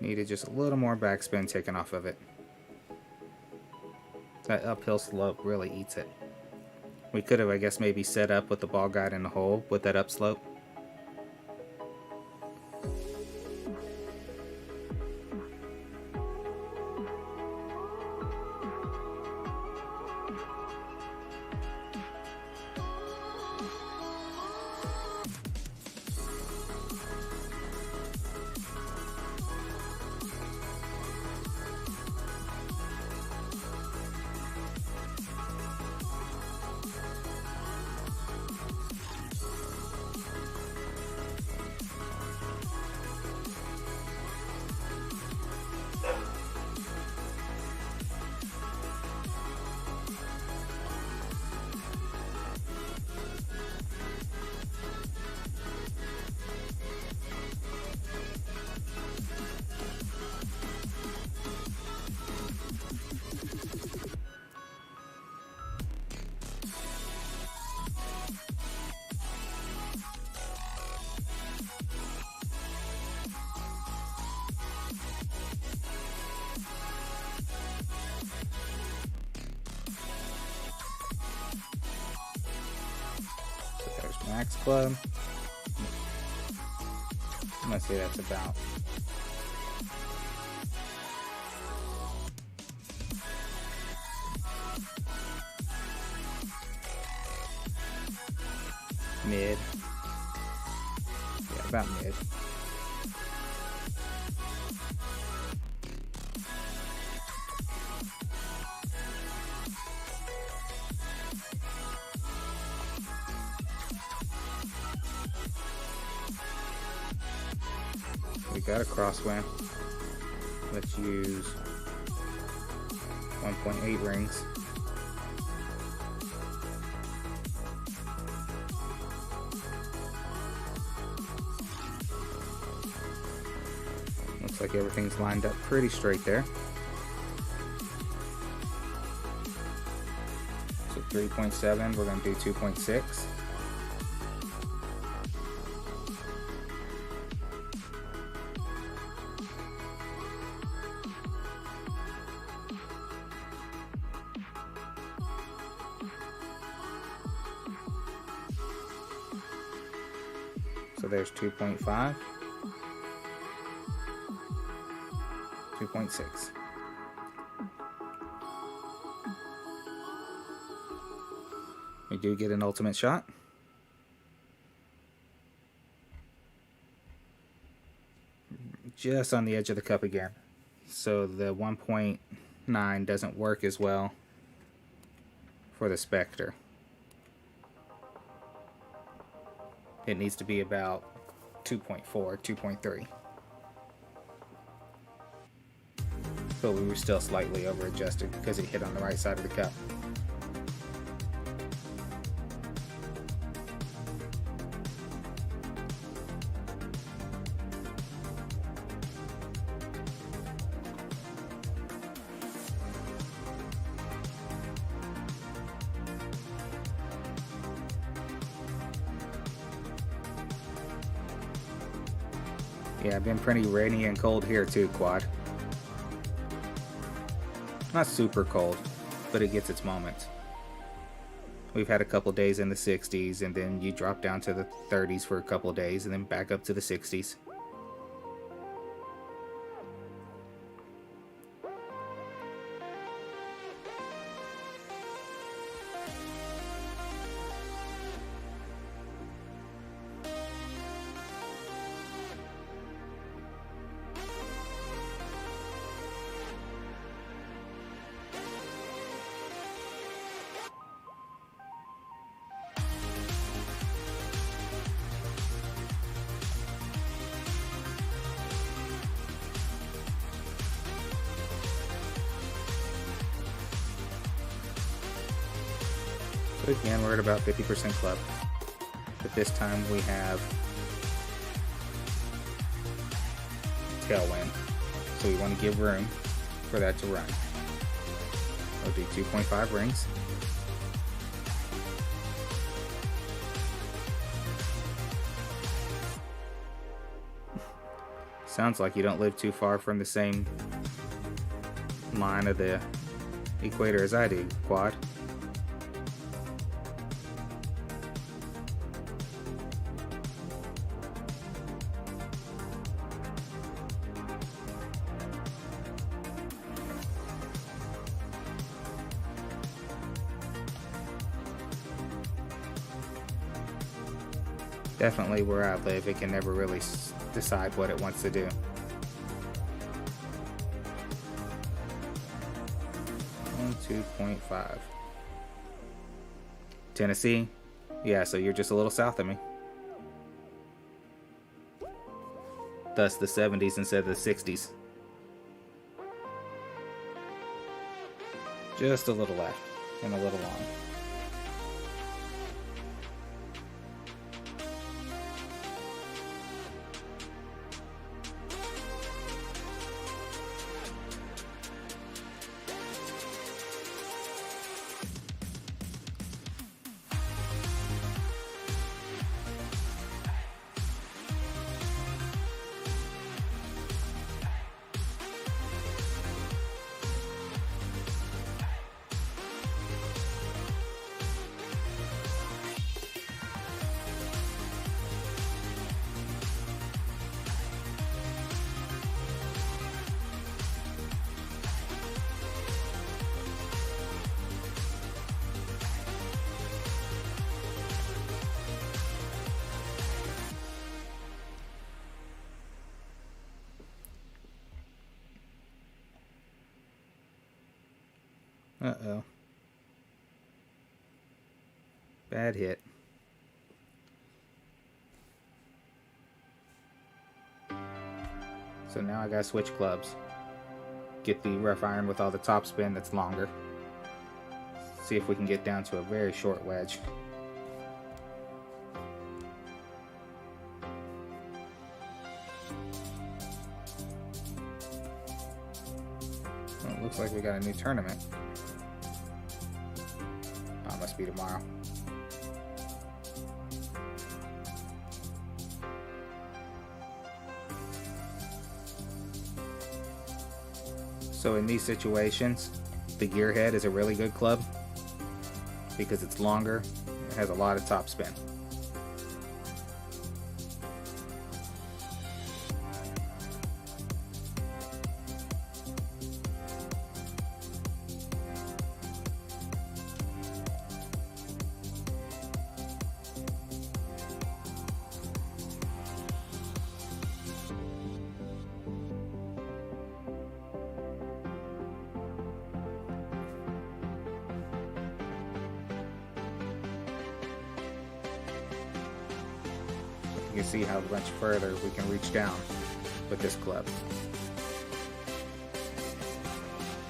Needed just a little more backspin taken off of it. That uphill slope really eats it. We could have, I guess, maybe set up with the ball guide in the hole with that upslope. Max club. I'm gonna say that's about. mid. Yeah, about mid. We got a crosswind. Let's use 1.8 rings. Looks like everything's lined up pretty straight there. So 3.7, we're going to do 2.6. So there's 2.5, 2.6. We do get an ultimate shot. Just on the edge of the cup again. So the 1.9 doesn't work as well for the Spectre. It needs to be about 2.4, 2.3. But we were still slightly over adjusted because it hit on the right side of the cup. Yeah, I've been pretty rainy and cold here too, Quad. Not super cold, but it gets its moments. We've had a couple days in the 60s, and then you drop down to the 30s for a couple days, and then back up to the 60s. But again, we're at about 50% club. But this time we have Tailwind. So we want to give room for that to run. We'll do 2.5 rings. Sounds like you don't live too far from the same line of the equator as I do, Quad. Definitely where I live, it can never really decide what it wants to do. And 2.5. Tennessee? Yeah, so you're just a little south of me. Thus the 70s instead of the 60s. Just a little left and a little long. Uh-oh. Bad hit. So now I gotta switch clubs. Get the rough iron with all the top spin that's longer. See if we can get down to a very short wedge. Well, it looks like we got a new tournament. Oh, must be tomorrow. So in these situations, the gearhead is a really good club because it's longer, it has a lot of top spin. You can see how much further we can reach down with this club.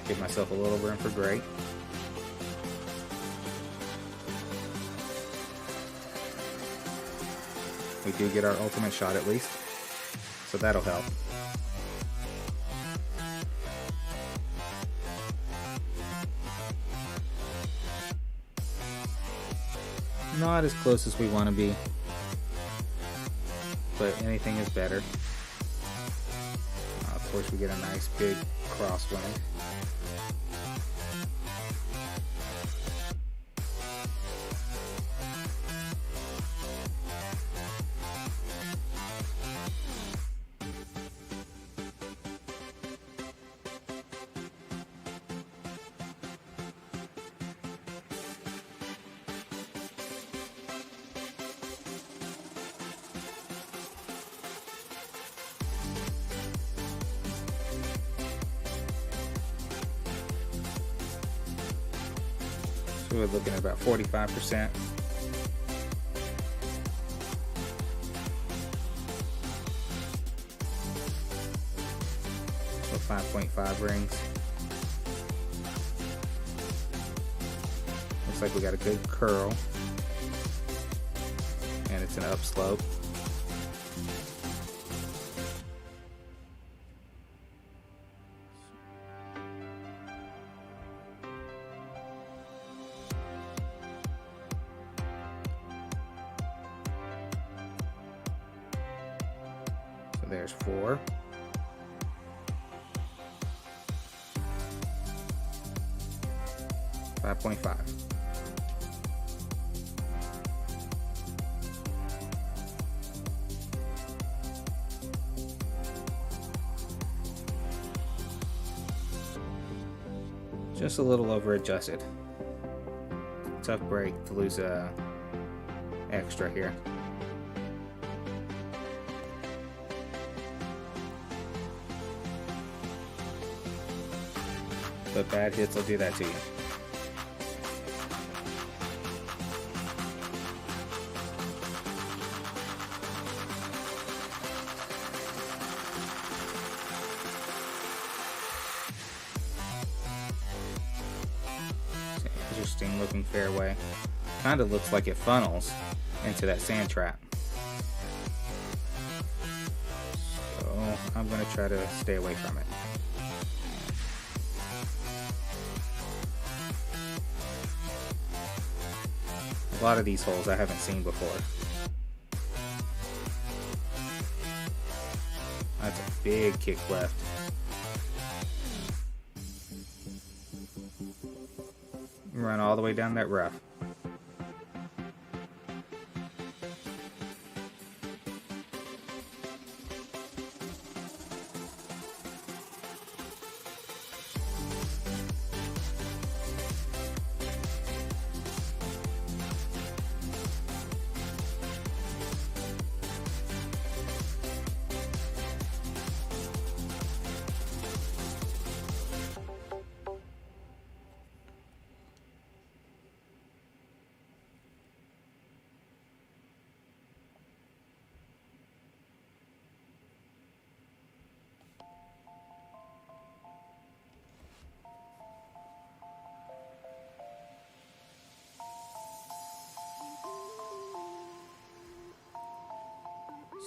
Give myself a little room for grate. We do get our ultimate shot at least, so that'll help. Not as close as we want to be, but anything is better. Of course, we get a nice big crosswind. So we're looking at about 45%. So 5.5 rings. Looks like we got a good curl. And it's an upslope. So there's 4. $5.5. Just a little over adjusted. Tough break to lose a extra here. But bad hits will do that to you. Interesting looking fairway. Kind of looks like it funnels into that sand trap. So I'm going to try to stay away from it. A lot of these holes I haven't seen before. That's a big kick left. Run all the way down that rough.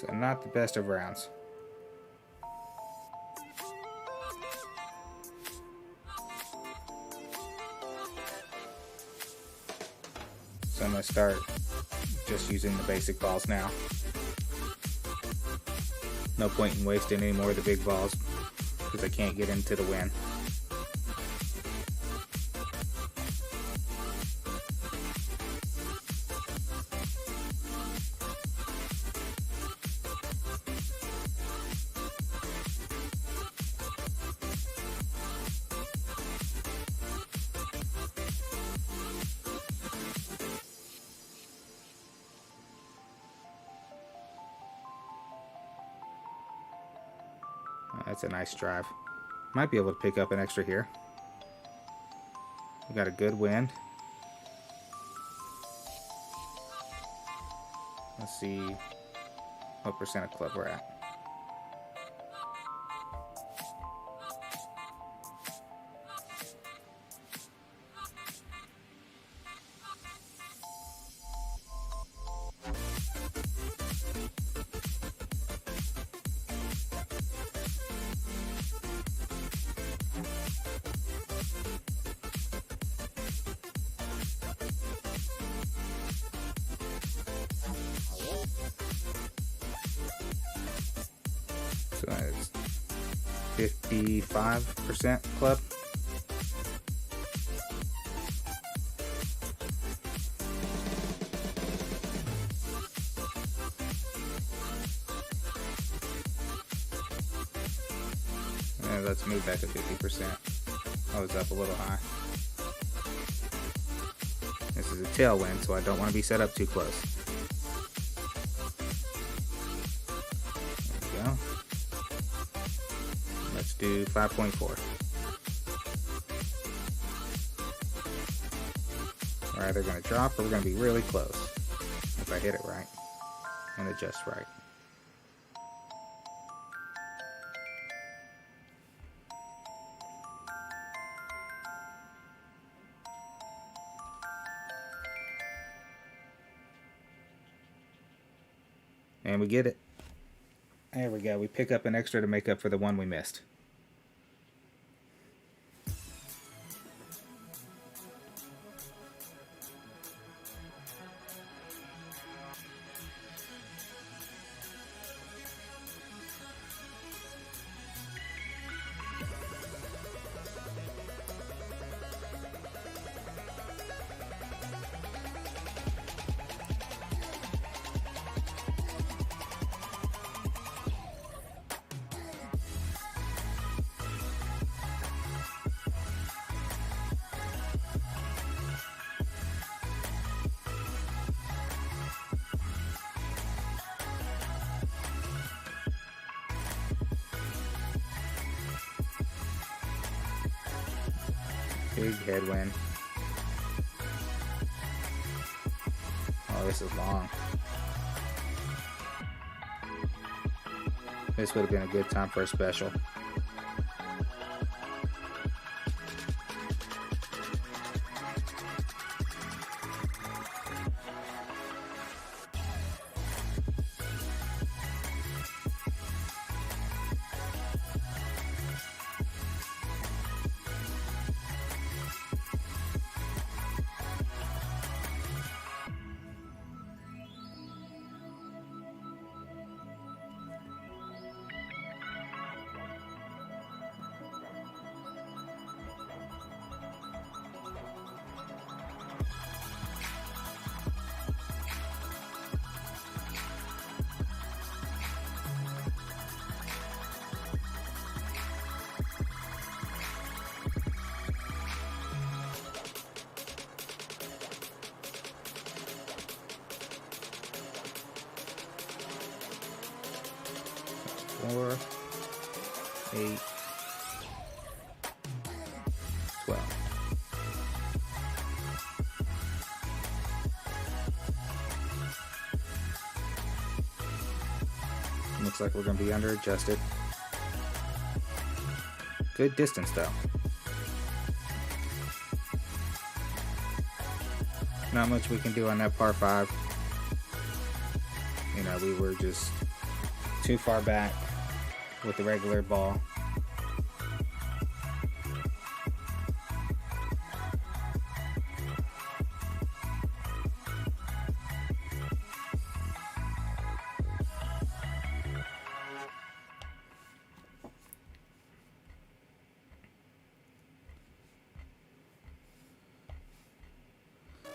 So not the best of rounds. So I'm going to start just using the basic balls now. No point in wasting any more of the big balls because I can't get into the win. That's a nice drive. Might be able to pick up an extra here. We got a good wind. Let's see what percent of club we're at. So that's 55% club. And let's move back to 50%. I was up a little high. This is a tailwind, so I don't want to be set up too close. There we go. Let's do 5.4. We're either going to drop or we're going to be really close if I hit it right and adjust right. And we get it. There we go. We pick up an extra to make up for the one we missed. Big headwind. Oh, this is long. This would have been a good time for a special. Four, 8, 12. Looks like we're going to be under adjusted. Good distance though. Not much we can do on that par 5. You know, we were just too far back with the regular ball.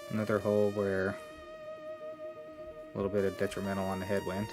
Another hole where a little bit of detrimental on the headwind.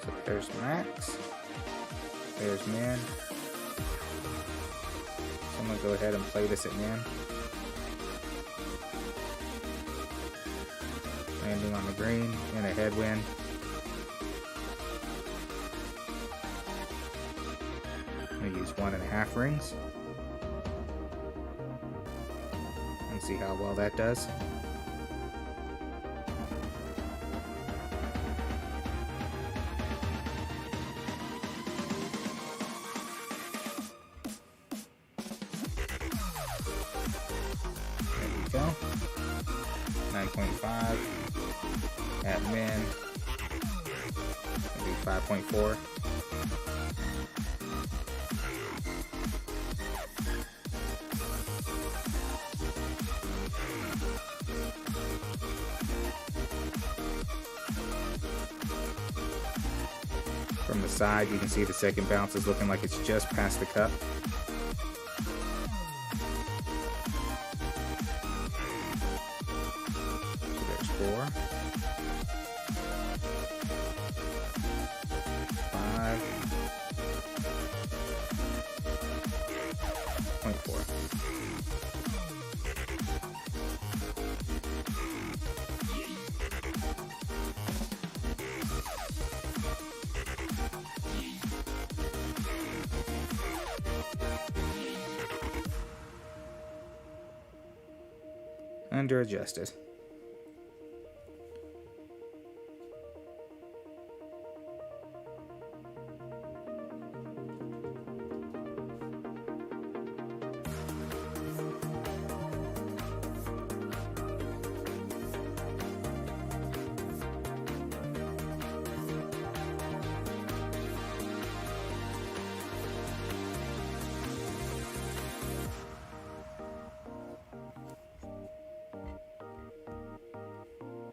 So there's max, there's min. So I'm going to go ahead and play this at min. Landing on the green in a headwind. I'm going to use 1.5 rings. And see how well that does. Go. 9.5 at min, maybe 5.4. From the side, you can see the second bounce is looking like it's just past the cup. There's 4, 5.4. Under adjusted.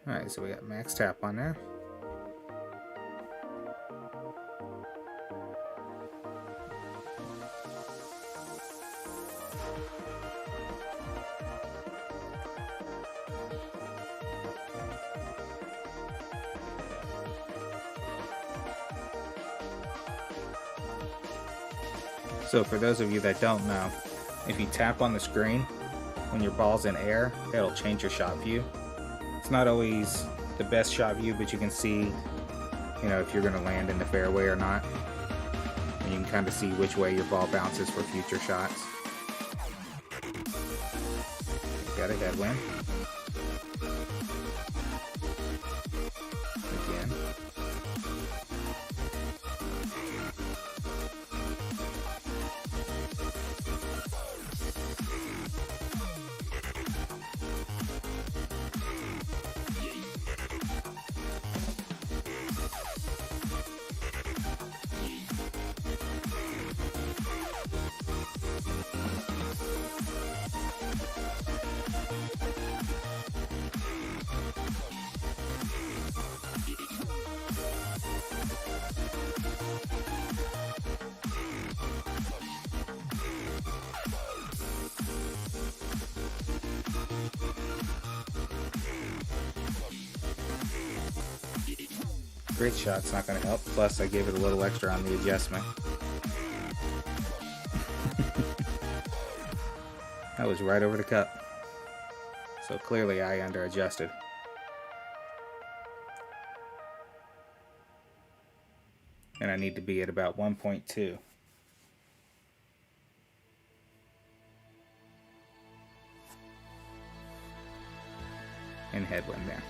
Alright, so we got max tap on there. So for those of you that don't know, if you tap on the screen when your ball's in air, it'll change your shot view. It's not always the best shot view, but you can see, you know, if you're going to land in the fairway or not. And you can kind of see which way your ball bounces for future shots. Got a headwind. Again. Great shot's not going to help, plus I gave it a little extra on the adjustment. That was right over the cup. So clearly I under adjusted. And I need to be at about 1.2. In headwind there.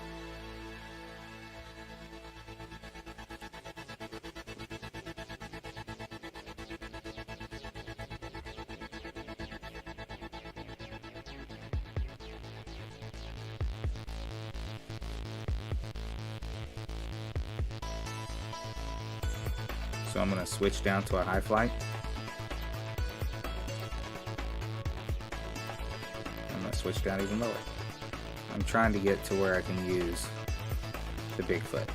So I'm going to switch down to a high flight. I'm going to switch down even lower. I'm trying to get to where I can use the Bigfoot.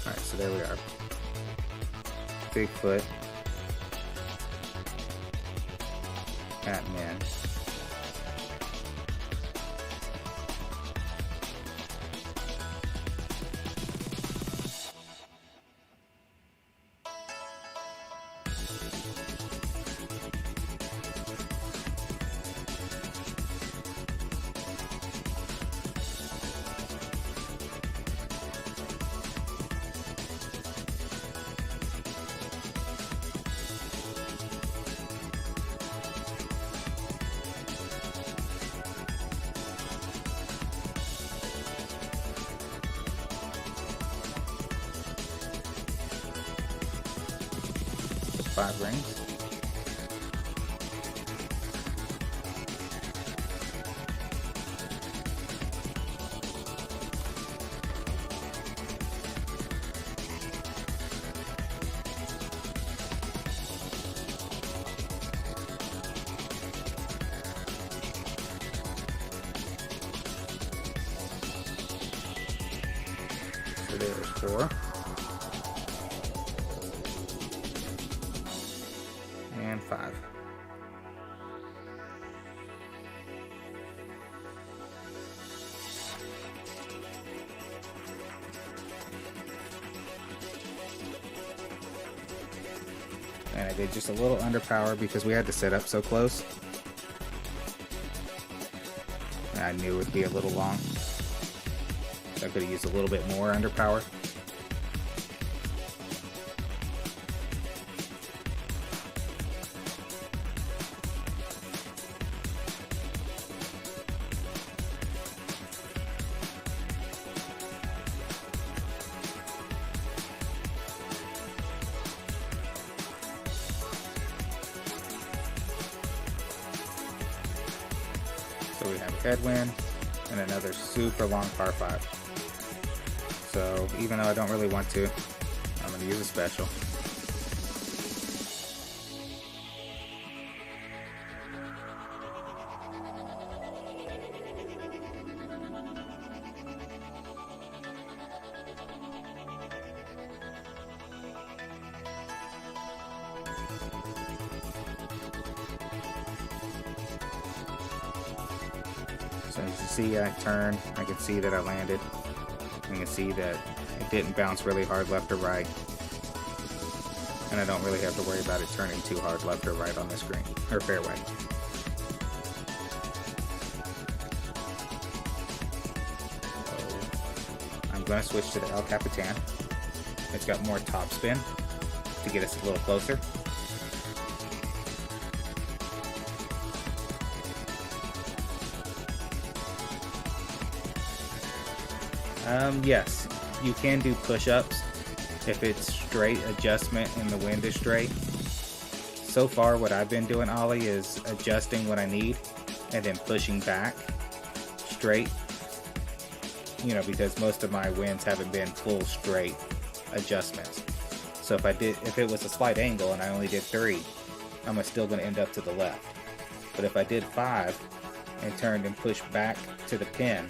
Alright, so there we are. Bigfoot at min. Five rings. So there's 4. And 5. And I did just a little underpower because we had to set up so close. And I knew it would be a little long. So I could have used a little bit more underpower. So we have headwind and another super long par 5. So even though I don't really want to, I'm going to use a special. So as you see, I turned, I can see that I landed. You can see that it didn't bounce really hard left or right. And I don't really have to worry about it turning too hard left or right on this green, or fairway. So I'm going to switch to the El Capitan. It's got more top spin to get us a little closer. Yes, you can do push-ups if it's straight adjustment and the wind is straight. So far what I've been doing, Ollie, is adjusting what I need and then pushing back straight, you know, because most of my winds haven't been full straight adjustments. So if it was a slight angle and I only did 3, I'm still going to end up to the left. But if I did 5 and turned and pushed back to the pin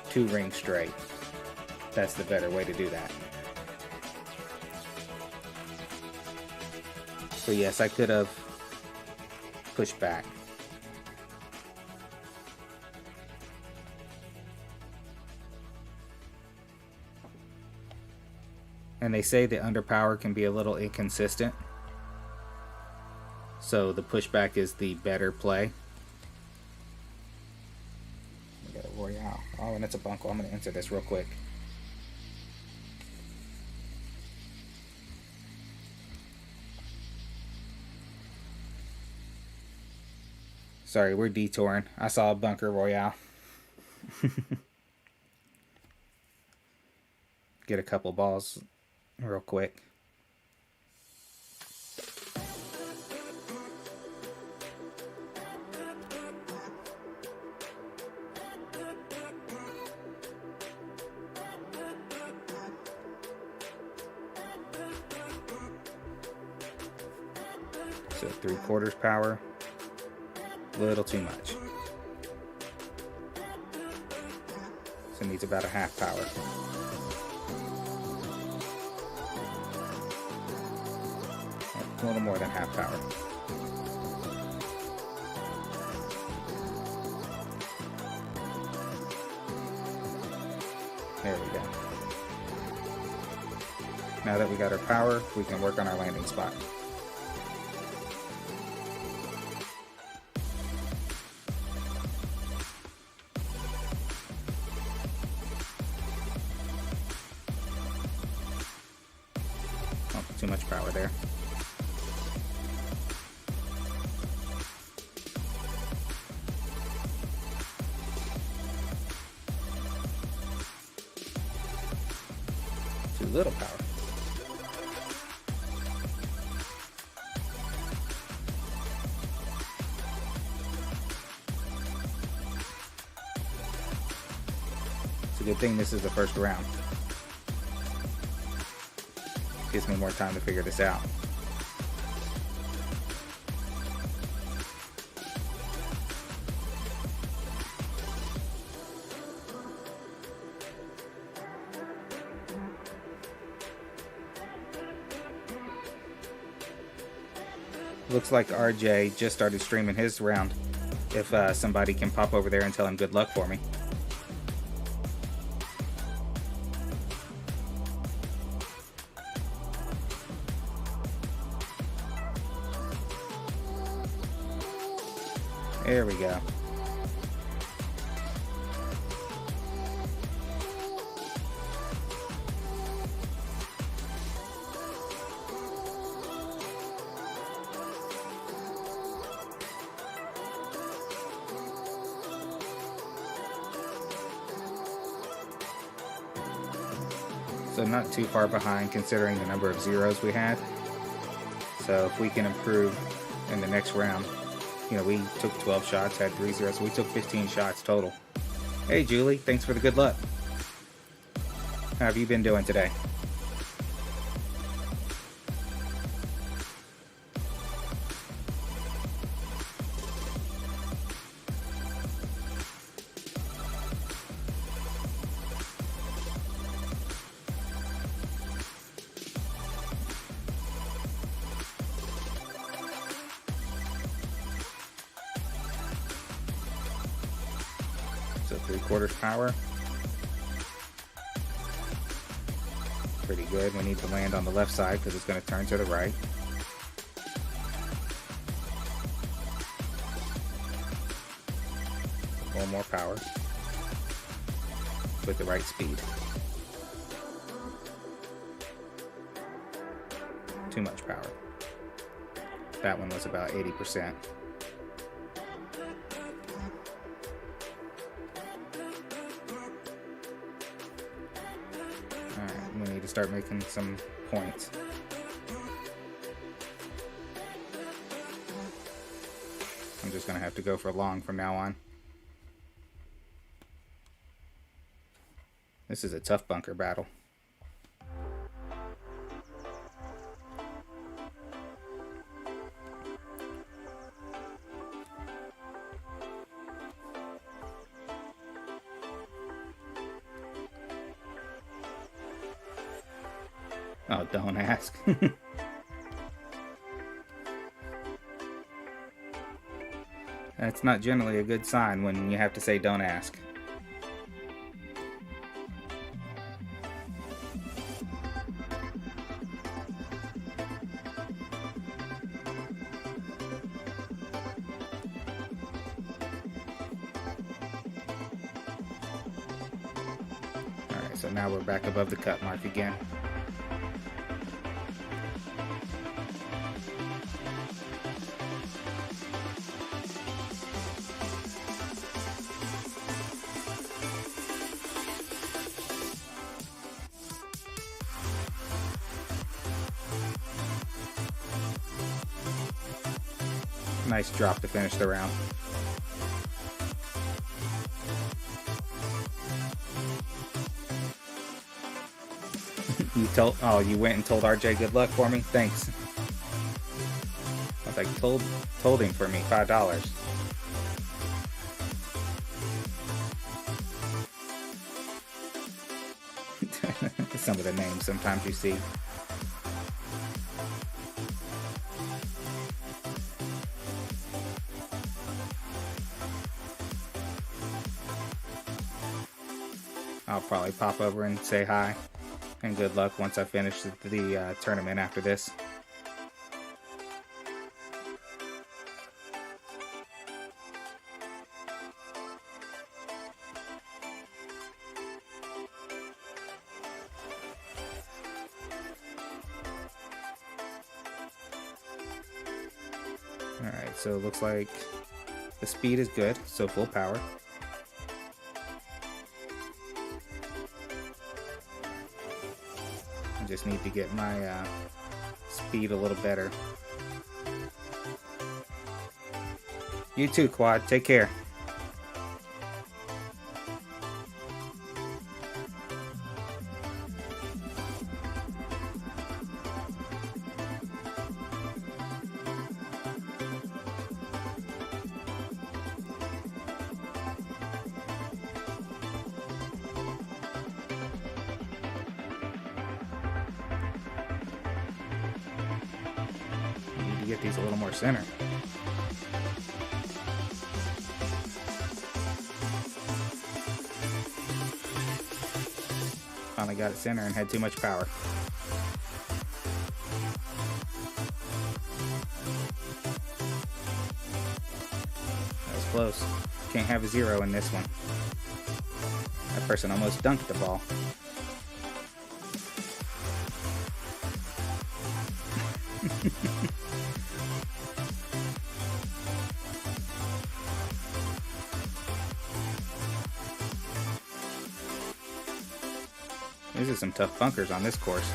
2 rings straight, that's the better way to do that. So yes, I could have pushed back. And they say the underpower can be a little inconsistent. So the pushback is the better play. Royale. Oh, and it's a bunker. I'm going to enter this real quick. Sorry, we're detouring. I saw a bunker Royale. Get a couple balls real quick. So 3/4 power. A little too much. So it needs about a half power. A little more than half power. There we go. Now that we got our power, we can work on our landing spot. Too much power there. Too little power. It's a good thing this is the first round. Gives me more time to figure this out. Looks like RJ just started streaming his round. If somebody can pop over there and tell him good luck for me. There we go. So not too far behind considering the number of zeros we had. So if we can improve in the next round, you know, we took 12 shots, had 3 zeros, so we took 15 shots total. Hey Julie, thanks for the good luck. How have you been doing today? So 3/4 power. Pretty good. We need to land on the left side because it's going to turn to the right. A little more power with the right speed. Too much power. That one was about 80%. We need to start making some points. I'm just going to have to go for long from now on. This is a tough bunker battle. Oh, don't ask. That's not generally a good sign when you have to say don't ask. So now we're back above the cut mark again. Nice drop to finish the round. You went and told RJ good luck for me? Thanks. I was like, told him for me, $5. Some of the names sometimes you see. I'll probably pop over and say hi and good luck once I finish the tournament after this. Alright, so it looks like the speed is good, so full power. I just need to get my speed a little better. You too, Quad. Take care. Get these a little more center. Finally got it center and had too much power. That was close. Can't have a 0 in this one. That person almost dunked the ball. These are some tough bunkers on this course.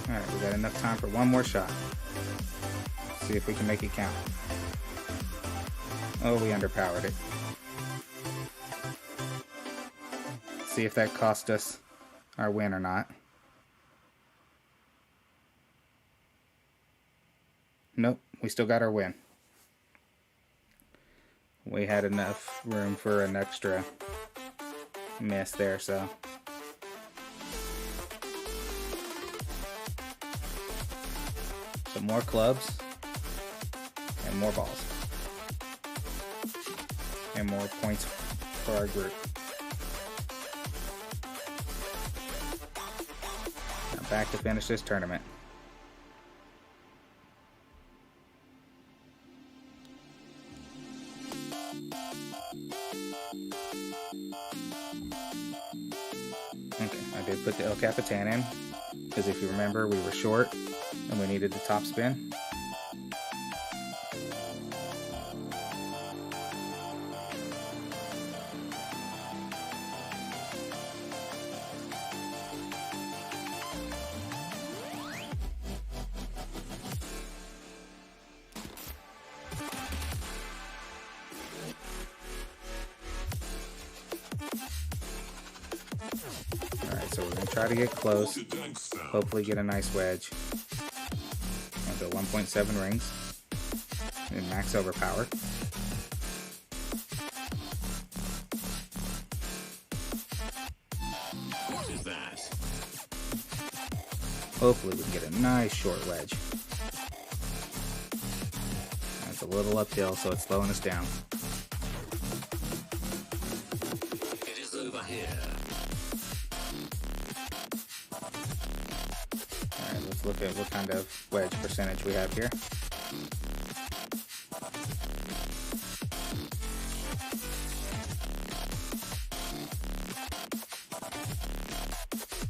Alright, we got enough time for one more shot. See if we can make it count. Oh, we underpowered it. See if that cost us our win or not. Nope, we still got our win. We had enough room for an extra miss there, so. Some more clubs and more balls. And more points for our group. Back to finish this tournament. Okay, I did put the El Capitan in, because if you remember, we were short and we needed the top spin. So we're going to try to get close, hopefully get a nice wedge. I'll go 1.7 rings and max overpower. What is that? Hopefully we can get a nice short wedge. That's a little uphill, so it's slowing us down. look at what kind of wedge percentage we have here.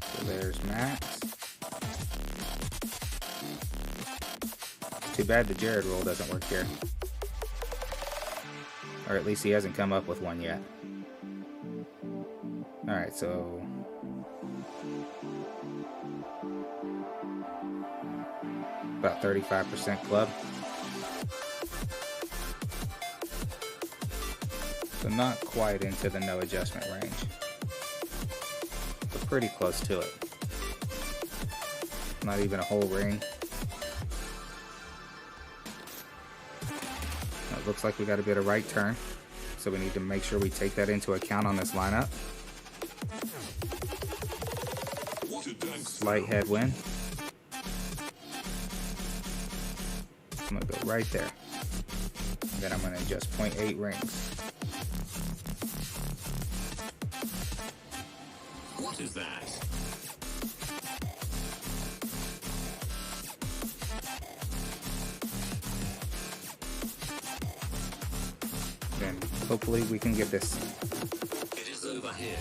So there's max. Too bad the Jared rule doesn't work here. Or at least he hasn't come up with one yet. Alright, so about 35% club. So not quite into the no adjustment range, but pretty close to it. Not even a whole ring. It looks like we got a bit of right turn, so we need to make sure we take that into account on this lineup. Slight headwind. I'm gonna go right there. And then I'm gonna adjust 0.8 rings. What is that? Then hopefully we can get this. It is over here.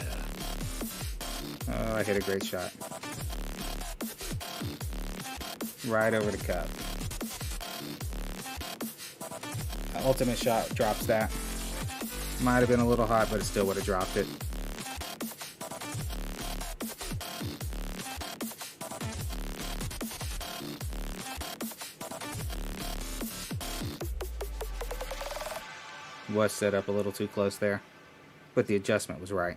Oh, I hit a great shot. Right over the cup. Ultimate shot drops that. Might have been a little hot, but it still would have dropped it. Was set up a little too close there, but the adjustment was right.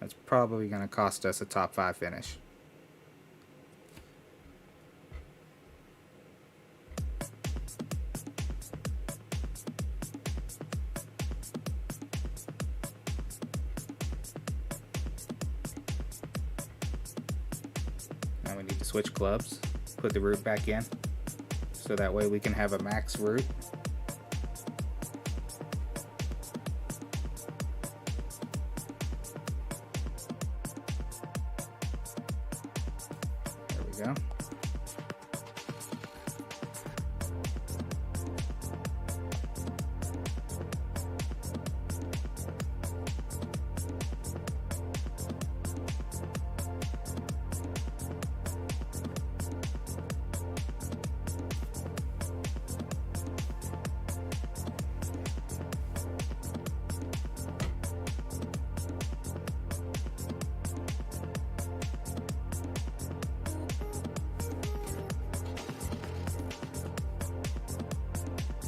That's probably going to cost us a top 5 finish. Now we need to switch clubs, put the root back in, so that way we can have a max root. There we go.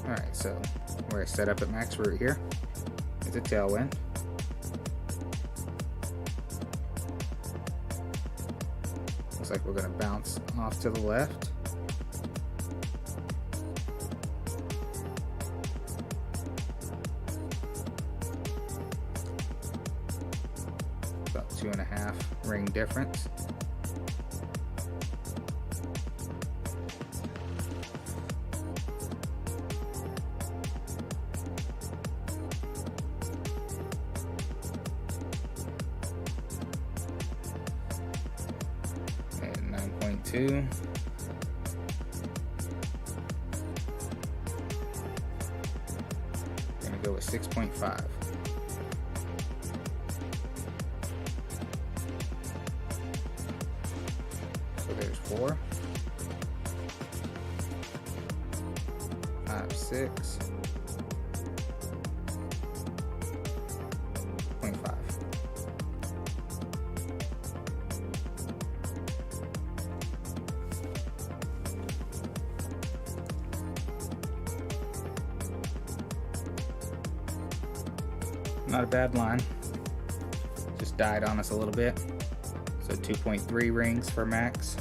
Alright, so we're set up at max root here. It's a tailwind. Looks like we're going to bounce off to the left. About 2.5 ring difference. And 9.2. Gonna go with 6.5. So there's 4, 5, 6, 0.5. Not a bad line. Just died on us a little bit. So 2.3 rings for max.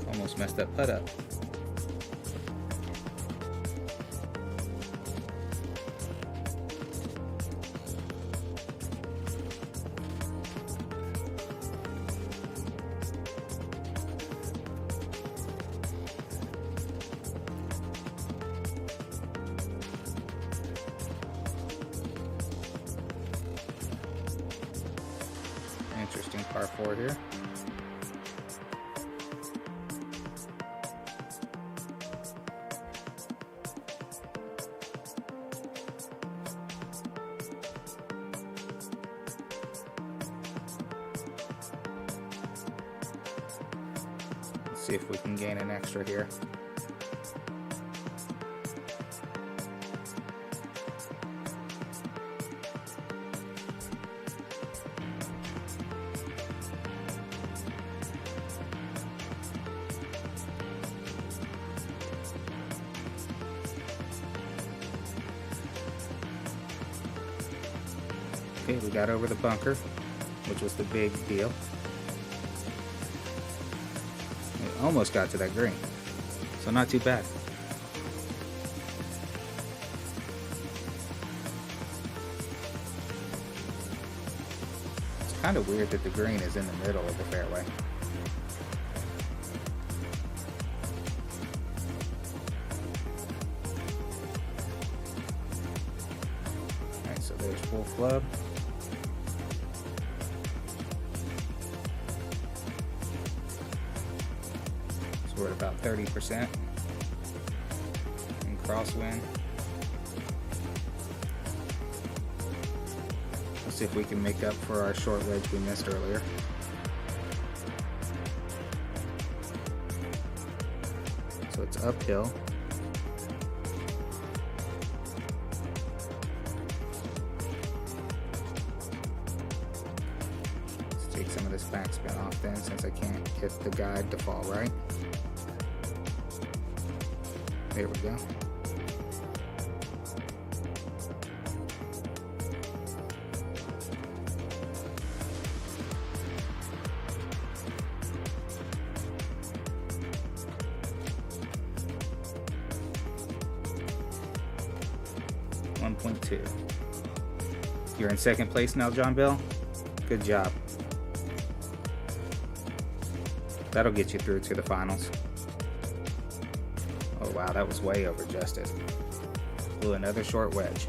Almost messed that putt up. using par 4 here. Let's see if we can gain an extra here. Okay, we got over the bunker, which was the big deal. We almost got to that green, so not too bad. It's kind of weird that the green is in the middle of the fairway. Alright, so there's full club. We're at about 30% in crosswind. Let's see if we can make up for our short wedge we missed earlier. So it's uphill. Let's take some of this backspin off then, since I can't get the guide to fall right. There we go. .2. You're in second place now, John Bell. Good job. That'll get you through to the finals. Oh wow, that was way over adjusted. Blew another short wedge.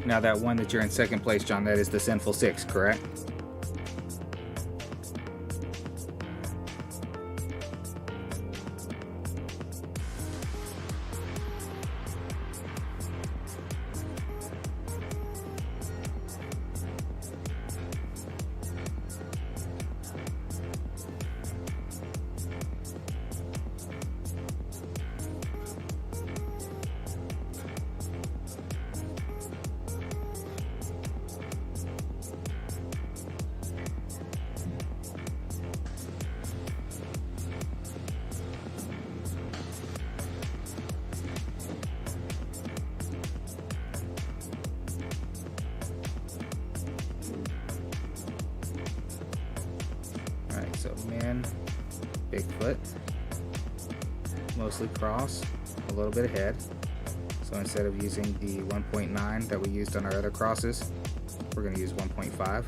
Now that one that you're in second place, John, that is the sinful 6, correct? So min, Bigfoot, mostly cross, a little bit ahead. So instead of using the 1.9 that we used on our other crosses, we're going to use 1.5.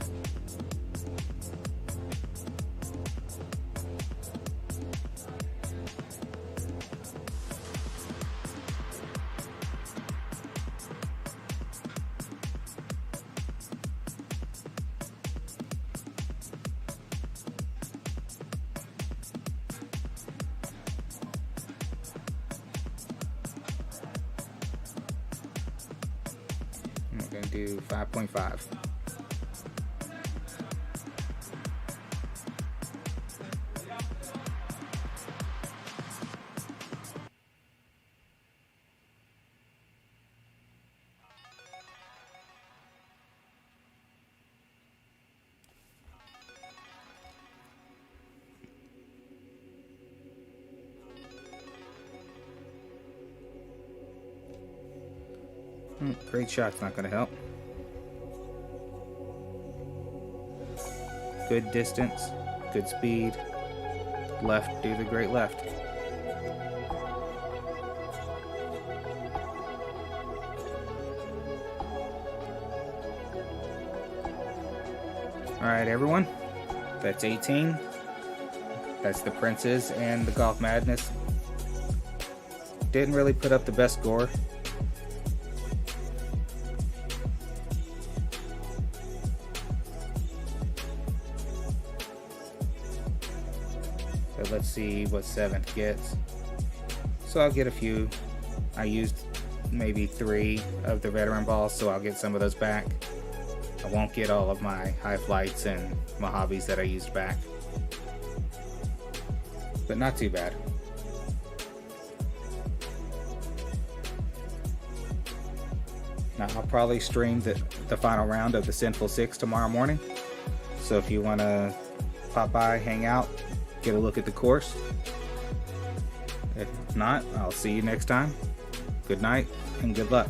We're going to do 5.5. Great shot's not going to help. Good distance, good speed. Left, do the great left. Alright everyone, that's 18. That's the Princes and the Golf Madness. Didn't really put up the best score. But let's see what 7th gets. So I'll get a few. I used maybe 3 of the veteran balls, so I'll get some of those back. I won't get all of my high flights and Mojaves that I used back. But not too bad. Now I'll probably stream the final round of the Sinful Six tomorrow morning. So if you want to pop by, hang out, get a look at the course. If not, I'll see you next time. Good night and good luck.